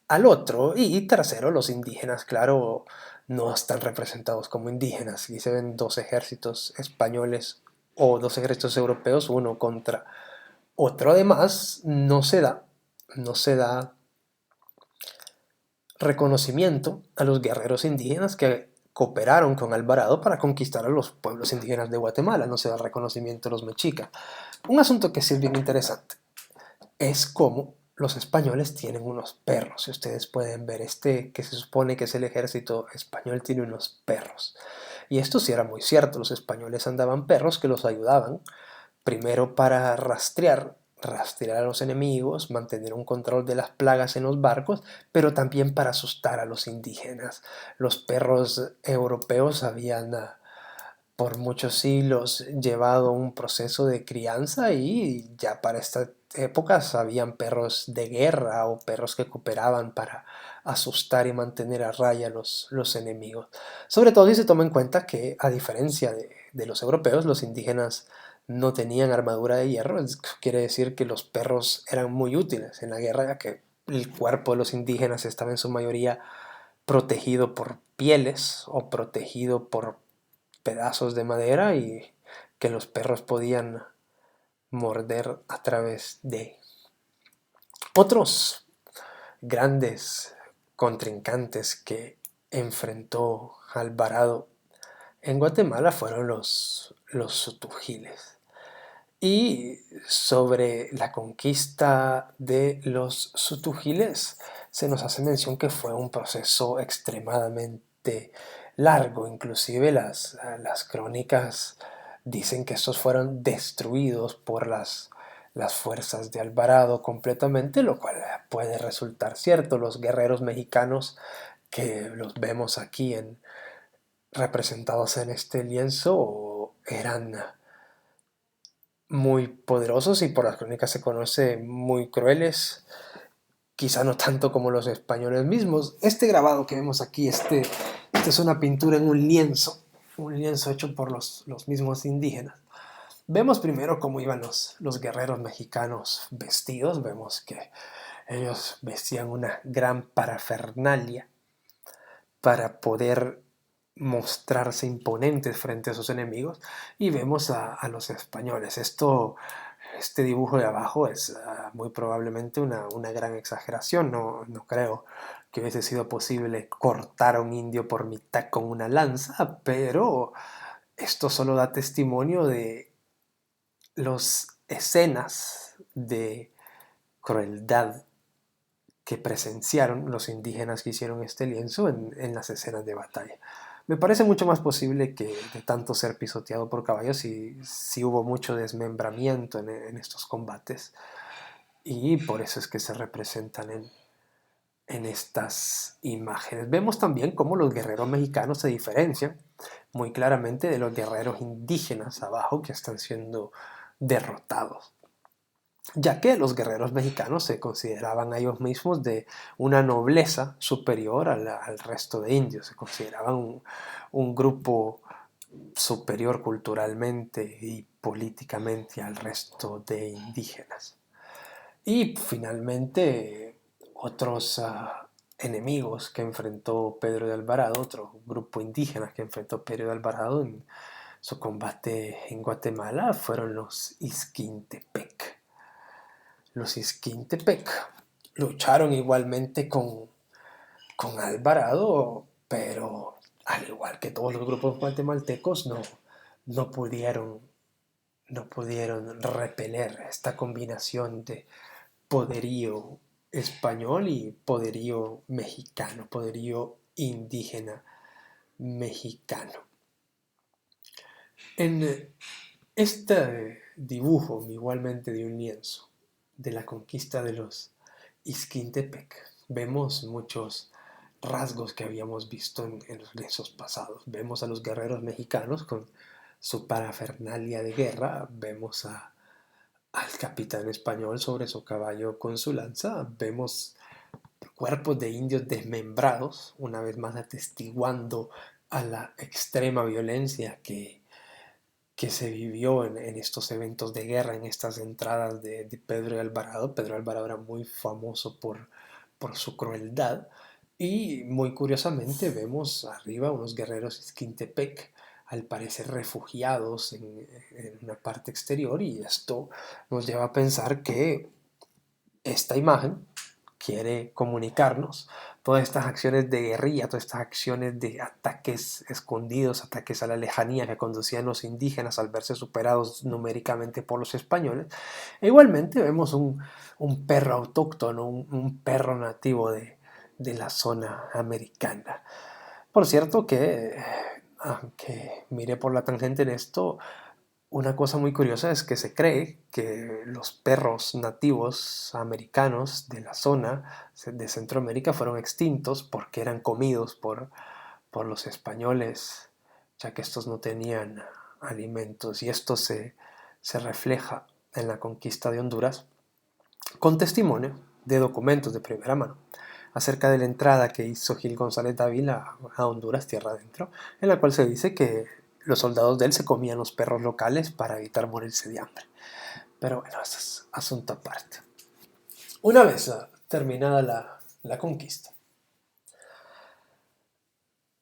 al otro. Y tercero, los indígenas, claro, no están representados como indígenas. Aquí se ven dos ejércitos españoles o dos ejércitos europeos, uno contra otro. Además, no se da reconocimiento a los guerreros indígenas que cooperaron con Alvarado para conquistar a los pueblos indígenas de Guatemala. No se da reconocimiento a los mexicas. Un asunto que sí es bien interesante es cómo los españoles tienen unos perros. Si ustedes pueden ver, que se supone que es el ejército español, tiene unos perros. Y esto sí era muy cierto. Los españoles andaban perros que los ayudaban primero para rastrear a los enemigos, mantener un control de las plagas en los barcos, pero también para asustar a los indígenas. Los perros europeos habían por muchos siglos llevado un proceso de crianza y ya para estas épocas habían perros de guerra o perros que cooperaban para asustar y mantener a raya los enemigos. Sobre todo si se toma en cuenta que a diferencia de los europeos, los indígenas no tenían armadura de hierro. Quiere decir que los perros eran muy útiles en la guerra, ya que el cuerpo de los indígenas estaba en su mayoría protegido por pieles o protegido por pedazos de madera y que los perros podían morder a través de. Otros grandes contrincantes que enfrentó Alvarado en Guatemala fueron los sutujiles. Y sobre la conquista de los sutugiles, se nos hace mención que fue un proceso extremadamente largo. Inclusive las crónicas dicen que estos fueron destruidos por las fuerzas de Alvarado completamente, lo cual puede resultar cierto. Los guerreros mexicanos que los vemos aquí representados en este lienzo eran muy poderosos y por las crónicas se conoce muy crueles, quizá no tanto como los españoles mismos. Este grabado que vemos aquí, este es una pintura en un lienzo hecho por los mismos indígenas. Vemos primero cómo iban los guerreros mexicanos vestidos, vemos que ellos vestían una gran parafernalia para poder mostrarse imponentes frente a sus enemigos, y vemos a los españoles. Este dibujo de abajo es muy probablemente una gran exageración. No creo que hubiese sido posible cortar a un indio por mitad con una lanza, pero esto solo da testimonio de las escenas de crueldad que presenciaron los indígenas que hicieron este lienzo en las escenas de batalla. Me parece mucho más posible que de tanto ser pisoteado por caballos, si hubo mucho desmembramiento en estos combates, y por eso es que se representan en estas imágenes. Vemos también cómo los guerreros mexicanos se diferencian muy claramente de los guerreros indígenas abajo que están siendo derrotados, ya que los guerreros mexicanos se consideraban a ellos mismos de una nobleza superior al resto de indios, se consideraban un grupo superior culturalmente y políticamente al resto de indígenas. Y finalmente, otros enemigos que enfrentó Pedro de Alvarado, otro grupo indígena que enfrentó Pedro de Alvarado en su combate en Guatemala, fueron los Izquintepec. Los Izquintepec lucharon igualmente con Alvarado, pero al igual que todos los grupos guatemaltecos, no pudieron, no pudieron repeler esta combinación de poderío español y poderío mexicano, poderío indígena mexicano. En este dibujo, igualmente de un lienzo, de la conquista de los Izquintepec, vemos muchos rasgos que habíamos visto en los lienzos pasados. Vemos a los guerreros mexicanos con su parafernalia de guerra, vemos al capitán español sobre su caballo con su lanza, vemos cuerpos de indios desmembrados, una vez más atestiguando a la extrema violencia que se vivió en estos eventos de guerra, en estas entradas de Pedro de Alvarado. Pedro de Alvarado era muy famoso por su crueldad, y muy curiosamente vemos arriba unos guerreros Izquintepec, al parecer refugiados en una parte exterior, y esto nos lleva a pensar que esta imagen quiere comunicarnos todas estas acciones de guerrilla, todas estas acciones de ataques escondidos, ataques a la lejanía que conducían los indígenas al verse superados numéricamente por los españoles. E igualmente vemos un perro autóctono, un perro nativo de la zona americana. Por cierto que, aunque mire por la tangente en esto, una cosa muy curiosa es que se cree que los perros nativos americanos de la zona de Centroamérica fueron extintos porque eran comidos por los españoles, ya que estos no tenían alimentos. Y esto se refleja en la conquista de Honduras con testimonio de documentos de primera mano acerca de la entrada que hizo Gil González Dávila a Honduras tierra adentro, en la cual se dice que los soldados de él se comían los perros locales para evitar morirse de hambre. Pero bueno, eso es asunto aparte. Una vez terminada la conquista,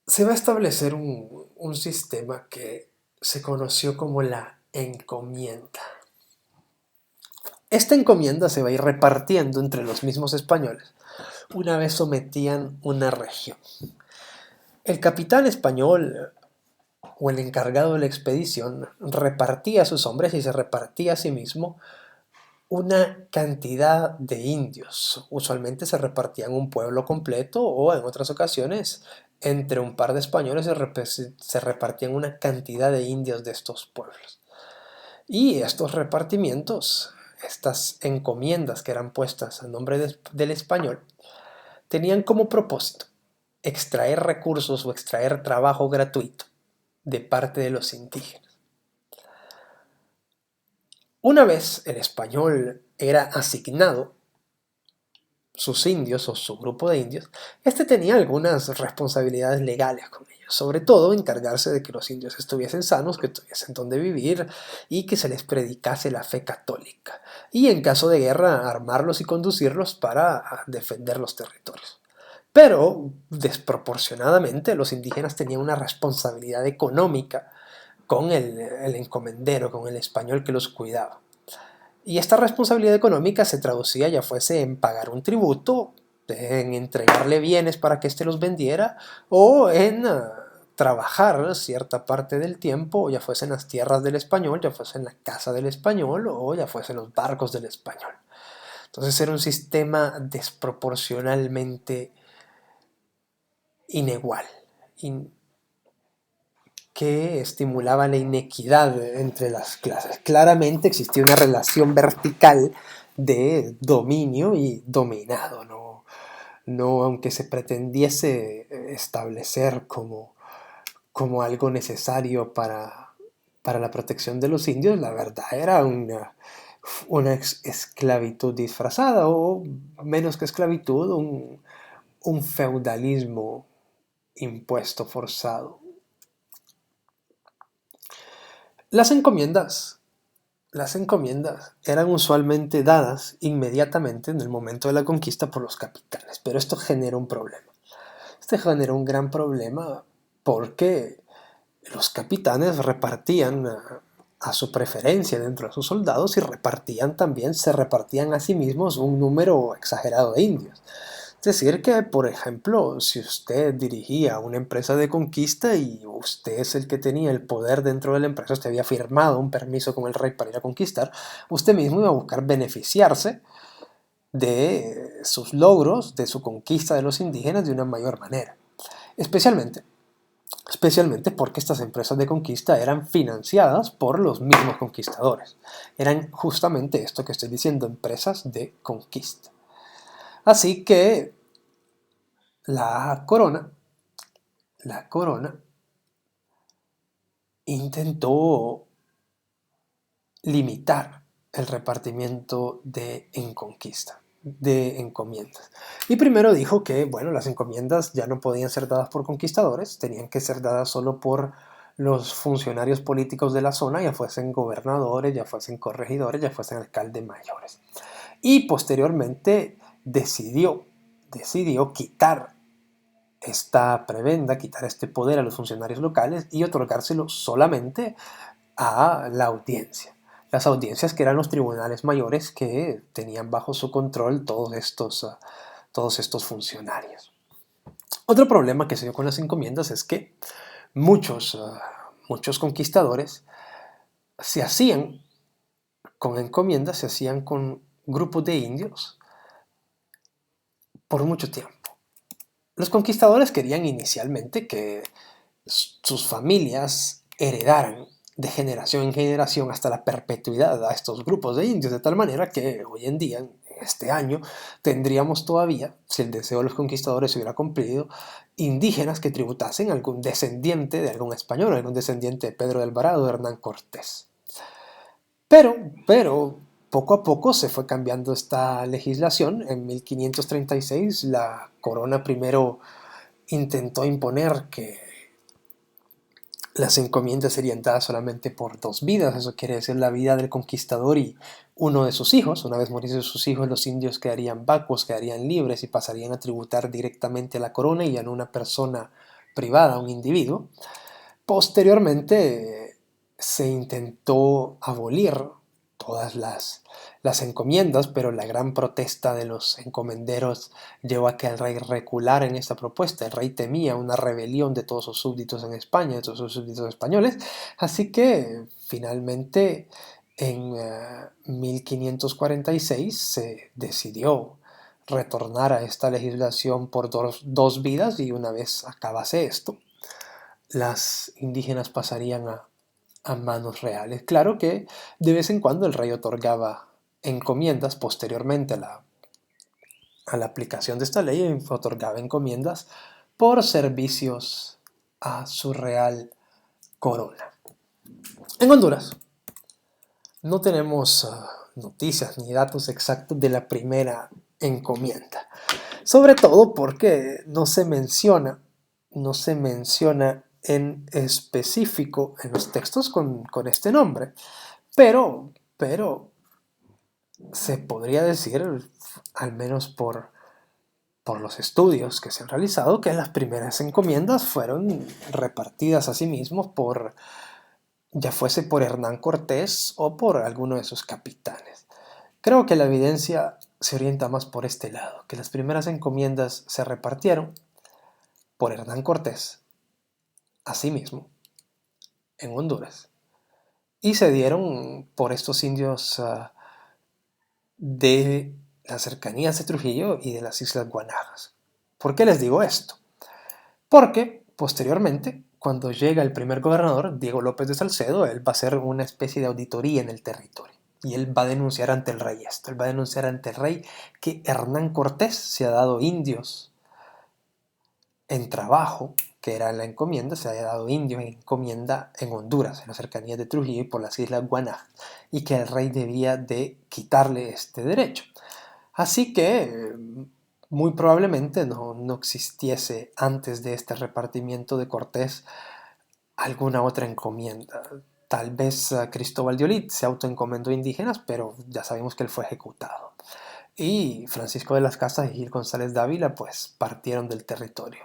se va a establecer un sistema que se conoció como la encomienda. Esta encomienda se va a ir repartiendo entre los mismos españoles una vez sometían una región. El capitán español, o el encargado de la expedición repartía a sus hombres y se repartía a sí mismo una cantidad de indios. Usualmente se repartían un pueblo completo o en otras ocasiones entre un par de españoles se repartían una cantidad de indios de estos pueblos. Y estos repartimientos, estas encomiendas que eran puestas a nombre del español, tenían como propósito extraer recursos o extraer trabajo gratuito de parte de los indígenas. Una vez el español era asignado sus indios o su grupo de indios, este tenía algunas responsabilidades legales con ellos, sobre todo encargarse de que los indios estuviesen sanos, que tuviesen donde vivir y que se les predicase la fe católica, y en caso de guerra armarlos y conducirlos para defender los territorios. Pero, desproporcionadamente, los indígenas tenían una responsabilidad económica con el encomendero, con el español que los cuidaba. Y esta responsabilidad económica se traducía ya fuese en pagar un tributo, en entregarle bienes para que éste los vendiera, o en trabajar cierta parte del tiempo, ya fuese en las tierras del español, ya fuese en la casa del español, o ya fuese en los barcos del español. Entonces era un sistema desproporcionalmente inegual, que estimulaba la inequidad entre las clases. Claramente existía una relación vertical de dominio y dominado, no aunque se pretendiese establecer como algo necesario para la protección de los indios, la verdad era una esclavitud disfrazada, o menos que esclavitud, un feudalismo impuesto, forzado. Las encomiendas. Las encomiendas eran usualmente dadas inmediatamente en el momento de la conquista por los capitanes, pero esto genera un problema. Este genera un gran problema porque los capitanes repartían a su preferencia dentro de sus soldados y se repartían a sí mismos un número exagerado de indios. Es decir que, por ejemplo, si usted dirigía una empresa de conquista y usted es el que tenía el poder dentro de la empresa, usted había firmado un permiso con el rey para ir a conquistar, usted mismo iba a buscar beneficiarse de sus logros, de su conquista de los indígenas de una mayor manera. Especialmente porque estas empresas de conquista eran financiadas por los mismos conquistadores. Eran justamente esto que estoy diciendo, empresas de conquista. Así que la corona intentó limitar el repartimiento de encomiendas. Y primero dijo que, bueno, las encomiendas ya no podían ser dadas por conquistadores, tenían que ser dadas solo por los funcionarios políticos de la zona, ya fuesen gobernadores, ya fuesen corregidores, ya fuesen alcaldes mayores. Y posteriormente decidió quitar esta prebenda, quitar este poder a los funcionarios locales y otorgárselo solamente a la audiencia. Las audiencias que eran los tribunales mayores que tenían bajo su control todos estos funcionarios. Otro problema que se dio con las encomiendas es que muchos conquistadores se hacían con encomiendas, se hacían con grupos de indios por mucho tiempo. Los conquistadores querían inicialmente que sus familias heredaran de generación en generación hasta la perpetuidad a estos grupos de indios, de tal manera que hoy en día, en este año, tendríamos todavía, si el deseo de los conquistadores se hubiera cumplido, indígenas que tributasen a algún descendiente de algún español, algún descendiente de Pedro de Alvarado, de Hernán Cortés. Pero poco a poco se fue cambiando esta legislación. En 1536 la corona primero intentó imponer que las encomiendas serían dadas solamente por 2 vidas, eso quiere decir la vida del conquistador y uno de sus hijos. Una vez muriesen sus hijos, los indios quedarían vacuos, quedarían libres y pasarían a tributar directamente a la corona y ya no a una persona privada, a un individuo. Posteriormente se intentó abolir todas las encomiendas, pero la gran protesta de los encomenderos llevó a que el rey reculara en esta propuesta. El rey temía una rebelión de todos sus súbditos en España, de todos sus súbditos españoles, así que finalmente en 1546 se decidió retornar a esta legislación por dos vidas, y una vez acabase esto, las indígenas pasarían a manos reales. Claro que de vez en cuando el rey otorgaba encomiendas posteriormente a la aplicación de esta ley, otorgaba encomiendas por servicios a su real corona. En Honduras no tenemos noticias ni datos exactos de la primera encomienda, sobre todo porque no se menciona en específico en los textos con este nombre, pero se podría decir, al menos por los estudios que se han realizado, que las primeras encomiendas fueron repartidas a sí mismos ya fuese por Hernán Cortés o por alguno de sus capitanes. Creo que la evidencia se orienta más por este lado, que las primeras encomiendas se repartieron por Hernán Cortés a sí mismo en Honduras y se dieron por estos indios de las cercanías de Trujillo y de las Islas Guanajas. ¿Por qué les digo esto? Porque posteriormente, cuando llega el primer gobernador, Diego López de Salcedo, él va a hacer una especie de auditoría en el territorio. Y él va a denunciar ante el rey esto. Él va a denunciar ante el rey que Hernán Cortés se ha dado indios en trabajo, que era la encomienda, se haya dado indios en encomienda en Honduras, en las cercanías de Trujillo y por las Islas Guanajas, y que el rey debía de quitarle este derecho. Así que muy probablemente no existiese antes de este repartimiento de Cortés alguna otra encomienda. Tal vez Cristóbal de Olid se autoencomendó indígenas, pero ya sabemos que él fue ejecutado. Y Francisco de las Casas y Gil González Dávila pues partieron del territorio.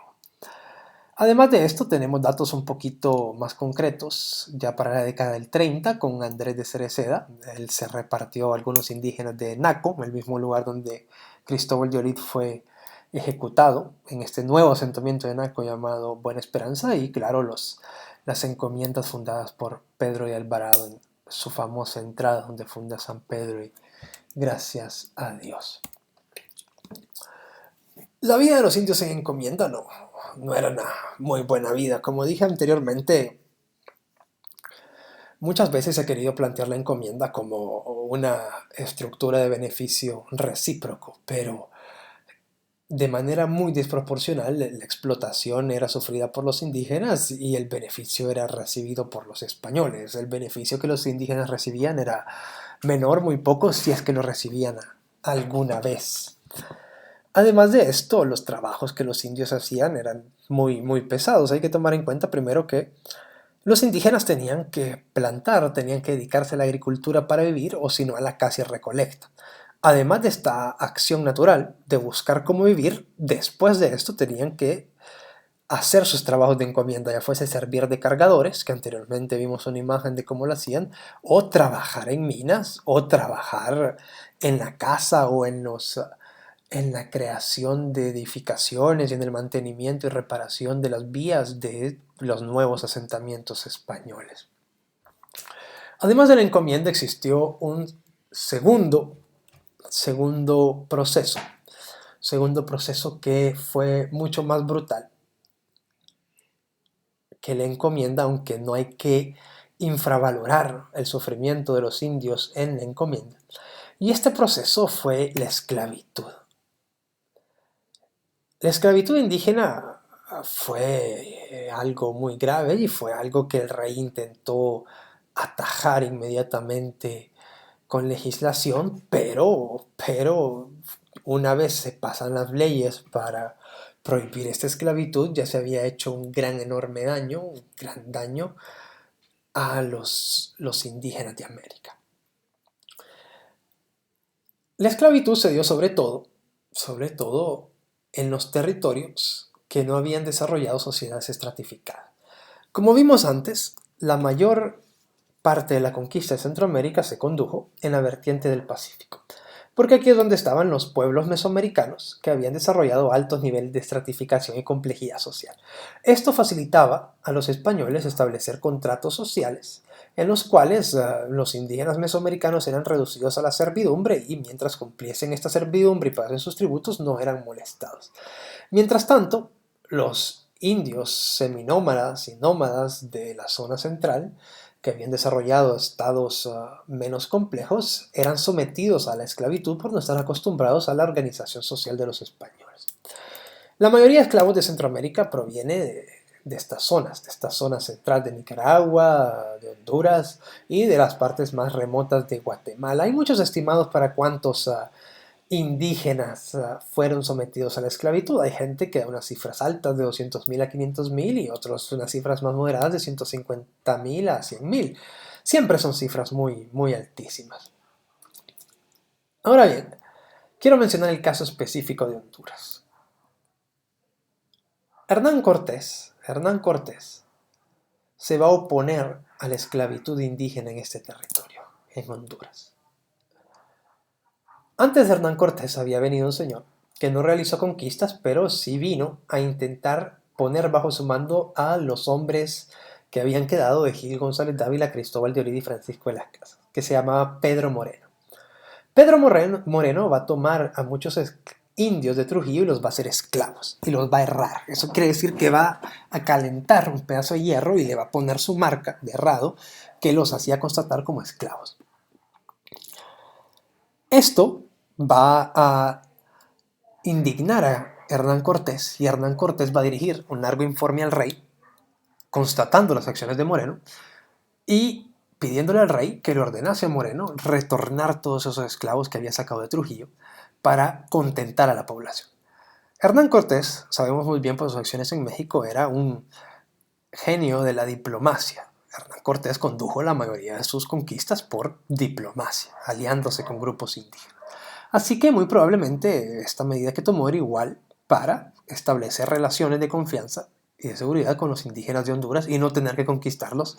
Además de esto, tenemos datos un poquito más concretos, ya para la década del 30, con Andrés de Cereceda. Él se repartió a algunos indígenas de Naco, el mismo lugar donde Cristóbal de Olid fue ejecutado, en este nuevo asentamiento de Naco llamado Buena Esperanza, y claro, las encomiendas fundadas por Pedro de Alvarado en su famosa entrada donde funda San Pedro y gracias a Dios. La vida de los indios en encomienda no era una muy buena vida. Como dije anteriormente, muchas veces he querido plantear la encomienda como una estructura de beneficio recíproco, pero de manera muy desproporcional la explotación era sufrida por los indígenas y el beneficio era recibido por los españoles. El beneficio que los indígenas recibían era menor, muy poco, si es que lo recibían alguna vez. Además de esto, los trabajos que los indios hacían eran muy pesados. Hay que tomar en cuenta primero que los indígenas tenían que plantar, tenían que dedicarse a la agricultura para vivir o si no a la caza y recolecta. Además de esta acción natural de buscar cómo vivir, después de esto tenían que hacer sus trabajos de encomienda, ya fuese servir de cargadores, que anteriormente vimos una imagen de cómo lo hacían, o trabajar en minas, o trabajar en la casa o en la creación de edificaciones y en el mantenimiento y reparación de las vías de los nuevos asentamientos españoles. Además de la encomienda existió un segundo proceso que fue mucho más brutal que la encomienda, aunque no hay que infravalorar el sufrimiento de los indios en la encomienda. Y este proceso fue la esclavitud. La esclavitud indígena fue algo muy grave y fue algo que el rey intentó atajar inmediatamente con legislación, pero una vez se pasan las leyes para prohibir esta esclavitud, ya se había hecho un enorme daño, un gran daño a los indígenas de América. La esclavitud se dio sobre todo en los territorios que no habían desarrollado sociedades estratificadas. Como vimos antes, la mayor parte de la conquista de Centroamérica se condujo en la vertiente del Pacífico, porque aquí es donde estaban los pueblos mesoamericanos que habían desarrollado altos niveles de estratificación y complejidad social. Esto facilitaba a los españoles establecer contratos sociales en los cuales los indígenas mesoamericanos eran reducidos a la servidumbre y mientras cumpliesen esta servidumbre y pagasen sus tributos no eran molestados. Mientras tanto, los indios seminómadas y nómadas de la zona central, que habían desarrollado estados menos complejos, eran sometidos a la esclavitud por no estar acostumbrados a la organización social de los españoles. La mayoría de esclavos de Centroamérica proviene de esta zona central de Nicaragua, de Honduras y de las partes más remotas de Guatemala. Hay muchos estimados para cuántos indígenas fueron sometidos a la esclavitud. Hay gente que da unas cifras altas de 200.000 a 500.000 y otros unas cifras más moderadas de 150.000 a 100.000. Siempre son cifras muy, muy altísimas. Ahora bien, quiero mencionar el caso específico de Honduras. Hernán Cortés se va a oponer a la esclavitud indígena en este territorio, en Honduras. Antes de Hernán Cortés había venido un señor que no realizó conquistas, pero sí vino a intentar poner bajo su mando a los hombres que habían quedado de Gil González Dávila, Cristóbal de Olid y Francisco de las Casas, que se llamaba Pedro Moreno. Pedro Moreno va a tomar a muchos indios de Trujillo y los va a hacer esclavos y los va a herrar. Eso quiere decir que va a calentar un pedazo de hierro y le va a poner su marca de herrado que los hacía constatar como esclavos. Esto va a indignar a Hernán Cortés y Hernán Cortés va a dirigir un largo informe al rey constatando las acciones de Moreno y pidiéndole al rey que le ordenase a Moreno retornar todos esos esclavos que había sacado de Trujillo para contentar a la población. Hernán Cortés, sabemos muy bien por sus acciones en México, era un genio de la diplomacia. Hernán Cortés condujo la mayoría de sus conquistas por diplomacia, aliándose con grupos indígenas. Así que muy probablemente esta medida que tomó era igual para establecer relaciones de confianza y de seguridad con los indígenas de Honduras y no tener que conquistarlos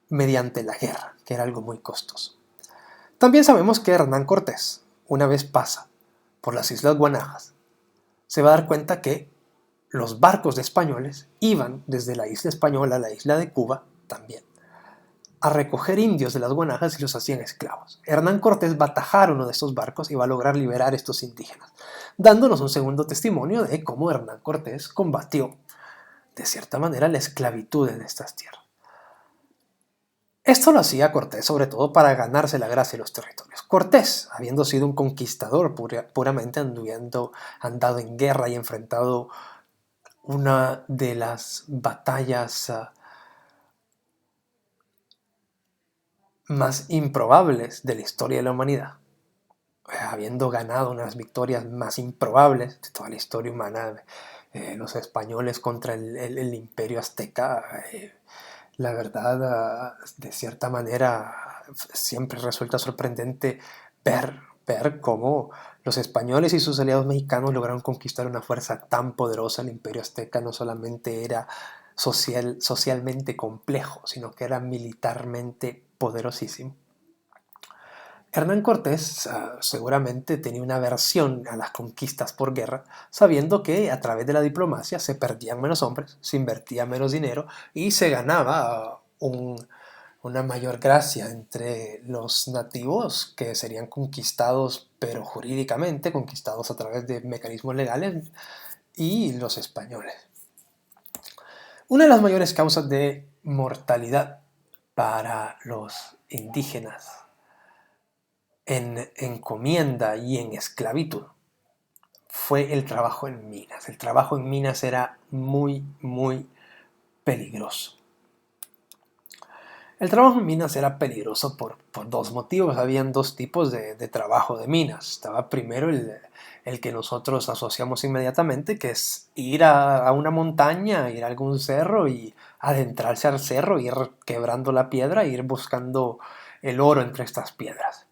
mediante la guerra, que era algo muy costoso. También sabemos que Hernán Cortés, una vez pasa por las Islas Guanajas, se va a dar cuenta que los barcos de españoles iban desde la isla española a la isla de Cuba también a recoger indios de las Guanajas y los hacían esclavos. Hernán Cortés va a atajar uno de estos barcos y va a lograr liberar a estos indígenas, dándonos un segundo testimonio de cómo Hernán Cortés combatió, de cierta manera, la esclavitud en estas tierras. Esto lo hacía Cortés sobre todo para ganarse la gracia de los territorios. Cortés, habiendo sido un conquistador puramente, habiendo andado en guerra y enfrentado una de las batallas más improbables de la historia de la humanidad, habiendo ganado una de las victorias más improbables de toda la historia humana, los españoles contra el imperio azteca, la verdad, de cierta manera, siempre resulta sorprendente ver cómo los españoles y sus aliados mexicanos lograron conquistar una fuerza tan poderosa. El imperio azteca no solamente era socialmente complejo, sino que era militarmente poderosísimo. Hernán Cortés seguramente tenía una aversión a las conquistas por guerra, sabiendo que a través de la diplomacia se perdían menos hombres, se invertía menos dinero y se ganaba una mayor gracia entre los nativos, que serían conquistados pero jurídicamente, conquistados a través de mecanismos legales, y los españoles. Una de las mayores causas de mortalidad para los indígenas en encomienda y en esclavitud fue el trabajo en minas. El trabajo en minas era muy, muy peligroso. El trabajo en minas era peligroso por dos motivos. Habían dos tipos de trabajo de minas. Estaba primero el que nosotros asociamos inmediatamente, que es ir a una montaña, ir a algún cerro y adentrarse al cerro, ir quebrando la piedra e ir buscando el oro entre estas piedras.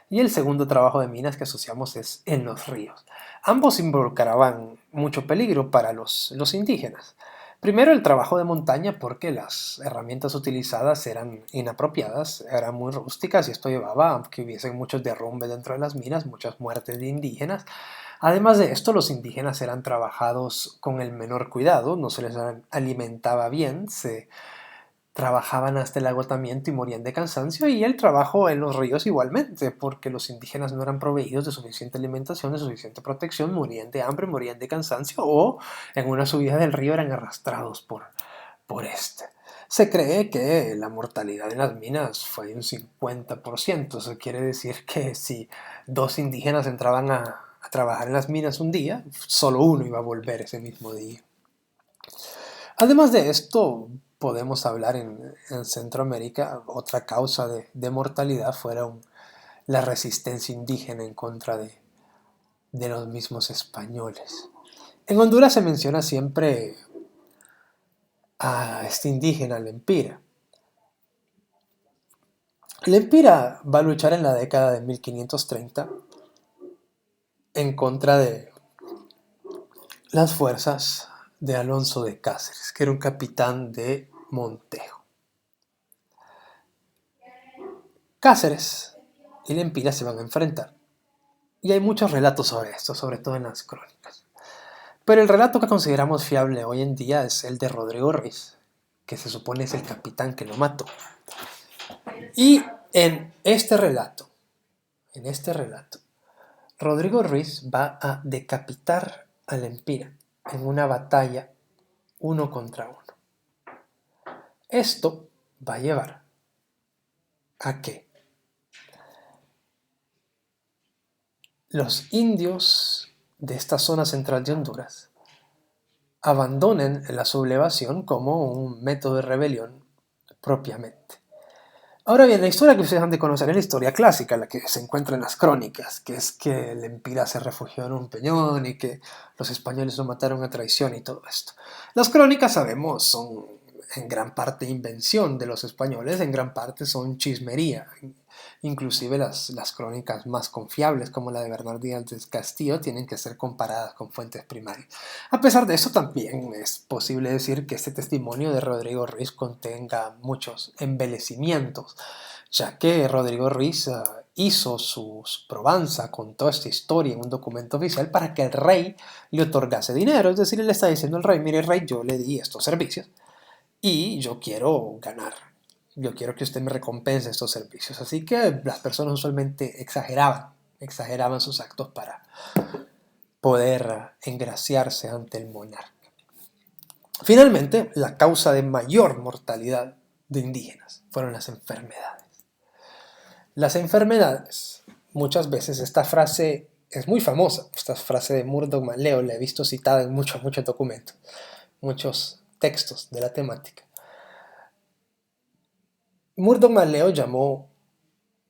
Y el segundo trabajo de minas que asociamos es en los ríos. Ambos involucraban mucho peligro para los indígenas. Primero, el trabajo de montaña, porque las herramientas utilizadas eran inapropiadas, eran muy rústicas y esto llevaba a que hubiesen muchos derrumbes dentro de las minas, muchas muertes de indígenas. Además de esto, los indígenas eran trabajados con el menor cuidado, no se les alimentaba bien, se trabajaban hasta el agotamiento y morían de cansancio, y el trabajo en los ríos igualmente, porque los indígenas no eran proveídos de suficiente alimentación, de suficiente protección, morían de hambre, morían de cansancio, o en una subida del río eran arrastrados por este. Se cree que la mortalidad en las minas fue de un 50%, eso quiere decir que si dos indígenas entraban a trabajar en las minas un día, solo uno iba a volver ese mismo día. Además de esto, podemos hablar en Centroamérica, otra causa de mortalidad fueron la resistencia indígena en contra de los mismos españoles. En Honduras se menciona siempre a este indígena, Lempira. Lempira va a luchar en la década de 1530 en contra de las fuerzas de Alonso de Cáceres, que era un capitán de Montejo. Cáceres y Lempira se van a enfrentar. Y hay muchos relatos sobre esto, sobre todo en las crónicas. Pero el relato que consideramos fiable hoy en día es el de Rodrigo Ruiz, que se supone es el capitán que lo mató. Y en este relato, Rodrigo Ruiz va a decapitar a Lempira en una batalla uno contra uno. Esto va a llevar a que los indios de esta zona central de Honduras abandonen la sublevación como un método de rebelión propiamente. Ahora bien, la historia que ustedes han de conocer es la historia clásica, la que se encuentra en las crónicas, que es que Lempira se refugió en un peñón y que los españoles lo mataron a traición y todo esto. Las crónicas, sabemos, son en gran parte invención de los españoles, en gran parte son chismería. Inclusive las crónicas más confiables, como la de Bernardino del Castillo, tienen que ser comparadas con fuentes primarias. A pesar de eso, también es posible decir que este testimonio de Rodrigo Ruiz contenga muchos embellecimientos, ya que Rodrigo Ruiz hizo su probanza, contó esta historia en un documento oficial para que el rey le otorgase dinero. Es decir, él le está diciendo al rey: mire rey, yo le di estos servicios y yo quiero ganar. Yo quiero que usted me recompense estos servicios. Así que las personas usualmente exageraban sus actos para poder engraciarse ante el monarca. Finalmente, la causa de mayor mortalidad de indígenas fueron las enfermedades. Las enfermedades, muchas veces esta frase es muy famosa, esta frase de Murdoch Maleo la he visto citada en muchos documentos, muchos textos de la temática. Murdoch Maleo llamó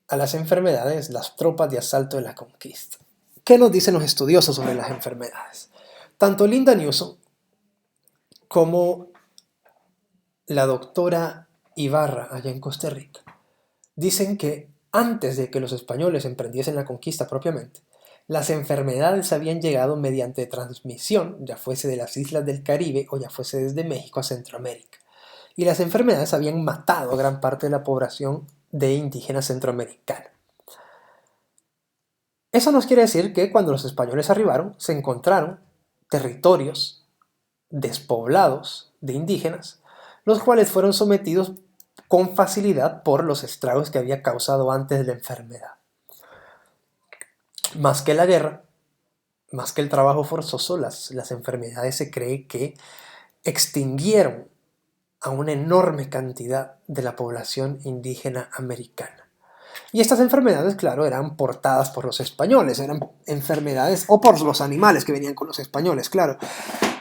a las enfermedades las tropas de asalto de la conquista. ¿Qué nos dicen los estudiosos sobre las enfermedades? Tanto Linda Newson como la doctora Ibarra, allá en Costa Rica, dicen que antes de que los españoles emprendiesen la conquista propiamente, las enfermedades habían llegado mediante transmisión, ya fuese de las islas del Caribe o ya fuese desde México a Centroamérica. Y las enfermedades habían matado a gran parte de la población de indígenas centroamericanos. Eso nos quiere decir que cuando los españoles arribaron, se encontraron territorios despoblados de indígenas, los cuales fueron sometidos con facilidad por los estragos que había causado antes de la enfermedad. Más que la guerra, más que el trabajo forzoso, las enfermedades se cree que extinguieron a una enorme cantidad de la población indígena americana. Y estas enfermedades, claro, eran portadas por los españoles, eran enfermedades, o por los animales que venían con los españoles, claro.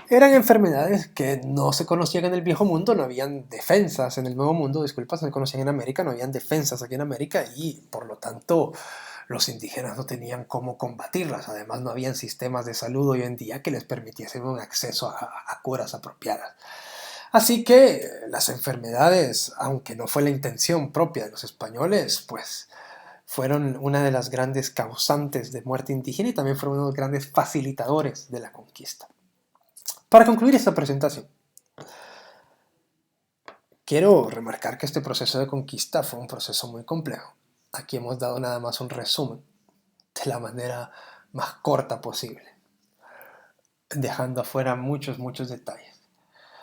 Eran enfermedades que no se conocían en el viejo mundo, no habían defensas en el nuevo mundo, disculpa, se conocían en América, no habían defensas aquí en América y por lo tanto los indígenas no tenían cómo combatirlas. Además no habían sistemas de salud hoy en día que les permitiesen un acceso a curas apropiadas. Así que las enfermedades, aunque no fue la intención propia de los españoles, pues fueron una de las grandes causantes de muerte indígena y también fueron uno de los grandes facilitadores de la conquista. Para concluir esta presentación, Quiero remarcar que este proceso de conquista fue un proceso muy complejo. Aquí hemos dado nada más un resumen de la manera más corta posible, dejando afuera muchos detalles.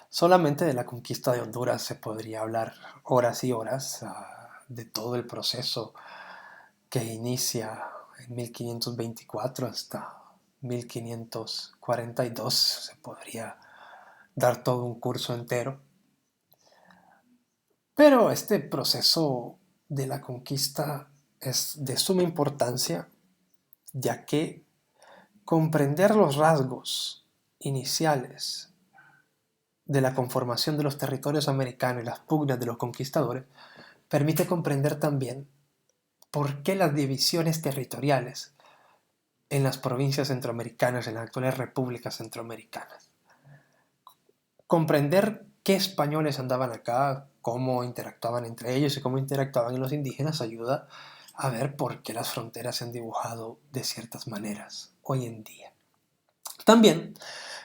Solamente de la conquista de Honduras se podría hablar horas y horas, de todo el proceso que inicia en 1524 hasta 1542. Se podría dar todo un curso entero. Pero este proceso de la conquista es de suma importancia, ya que comprender los rasgos iniciales de la conformación de los territorios americanos y las pugnas de los conquistadores permite comprender también por qué las divisiones territoriales en las provincias centroamericanas, en las actuales repúblicas centroamericanas. Comprender qué españoles andaban acá, cómo interactuaban entre ellos y cómo interactuaban los indígenas ayuda a ver por qué las fronteras se han dibujado de ciertas maneras hoy en día. También,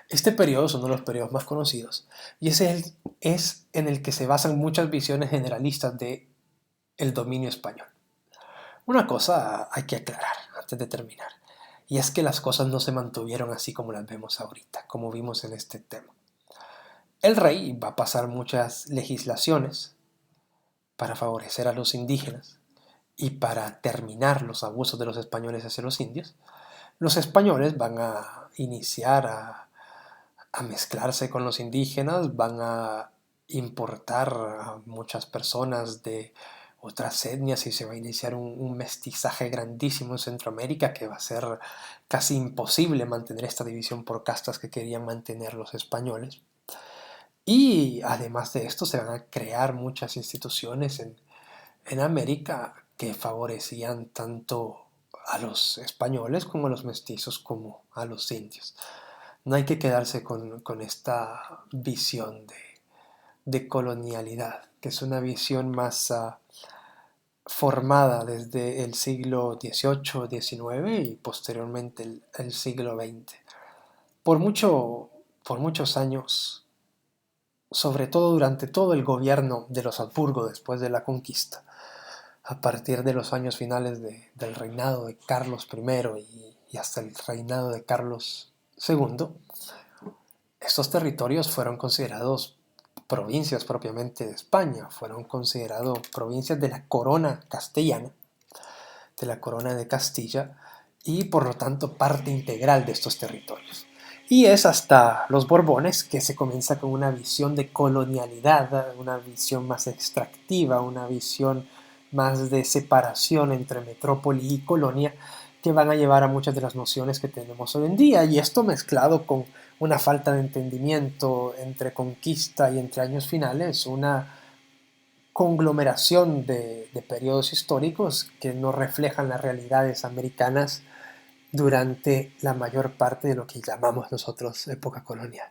este periodo es uno de los periodos más conocidos y ese es en el que se basan muchas visiones generalistas del dominio español. Una cosa hay que aclarar antes de terminar, y es que las cosas no se mantuvieron así como las vemos ahorita, como vimos en este tema. El rey va a pasar muchas legislaciones para favorecer a los indígenas y para terminar los abusos de los españoles hacia los indios. Los españoles van a iniciar a mezclarse con los indígenas, van a importar a muchas personas de otras etnias y se va a iniciar un mestizaje grandísimo en Centroamérica que va a ser casi imposible mantener esta división por castas que querían mantener los españoles. Y además de esto se van a crear muchas instituciones en América que favorecían tanto a los españoles como a los mestizos como a los indios. No hay que quedarse con esta visión de colonialidad, que es una visión más formada desde el siglo XVIII, XIX y posteriormente el siglo XX. Por muchos años, sobre todo durante todo el gobierno de los Habsburgo después de la conquista, a partir de los años finales del reinado de Carlos I y hasta el reinado de Carlos II, estos territorios fueron considerados provincias propiamente de España, fueron considerados provincias de la corona castellana, de la corona de Castilla, y por lo tanto parte integral de estos territorios. Y es hasta los Borbones que se comienza con una visión de colonialidad, una visión más extractiva, una visión más de separación entre metrópoli y colonia, que van a llevar a muchas de las nociones que tenemos hoy en día. Y esto mezclado con una falta de entendimiento entre conquista y entre años finales, una conglomeración de periodos históricos que no reflejan las realidades americanas durante la mayor parte de lo que llamamos nosotros época colonial.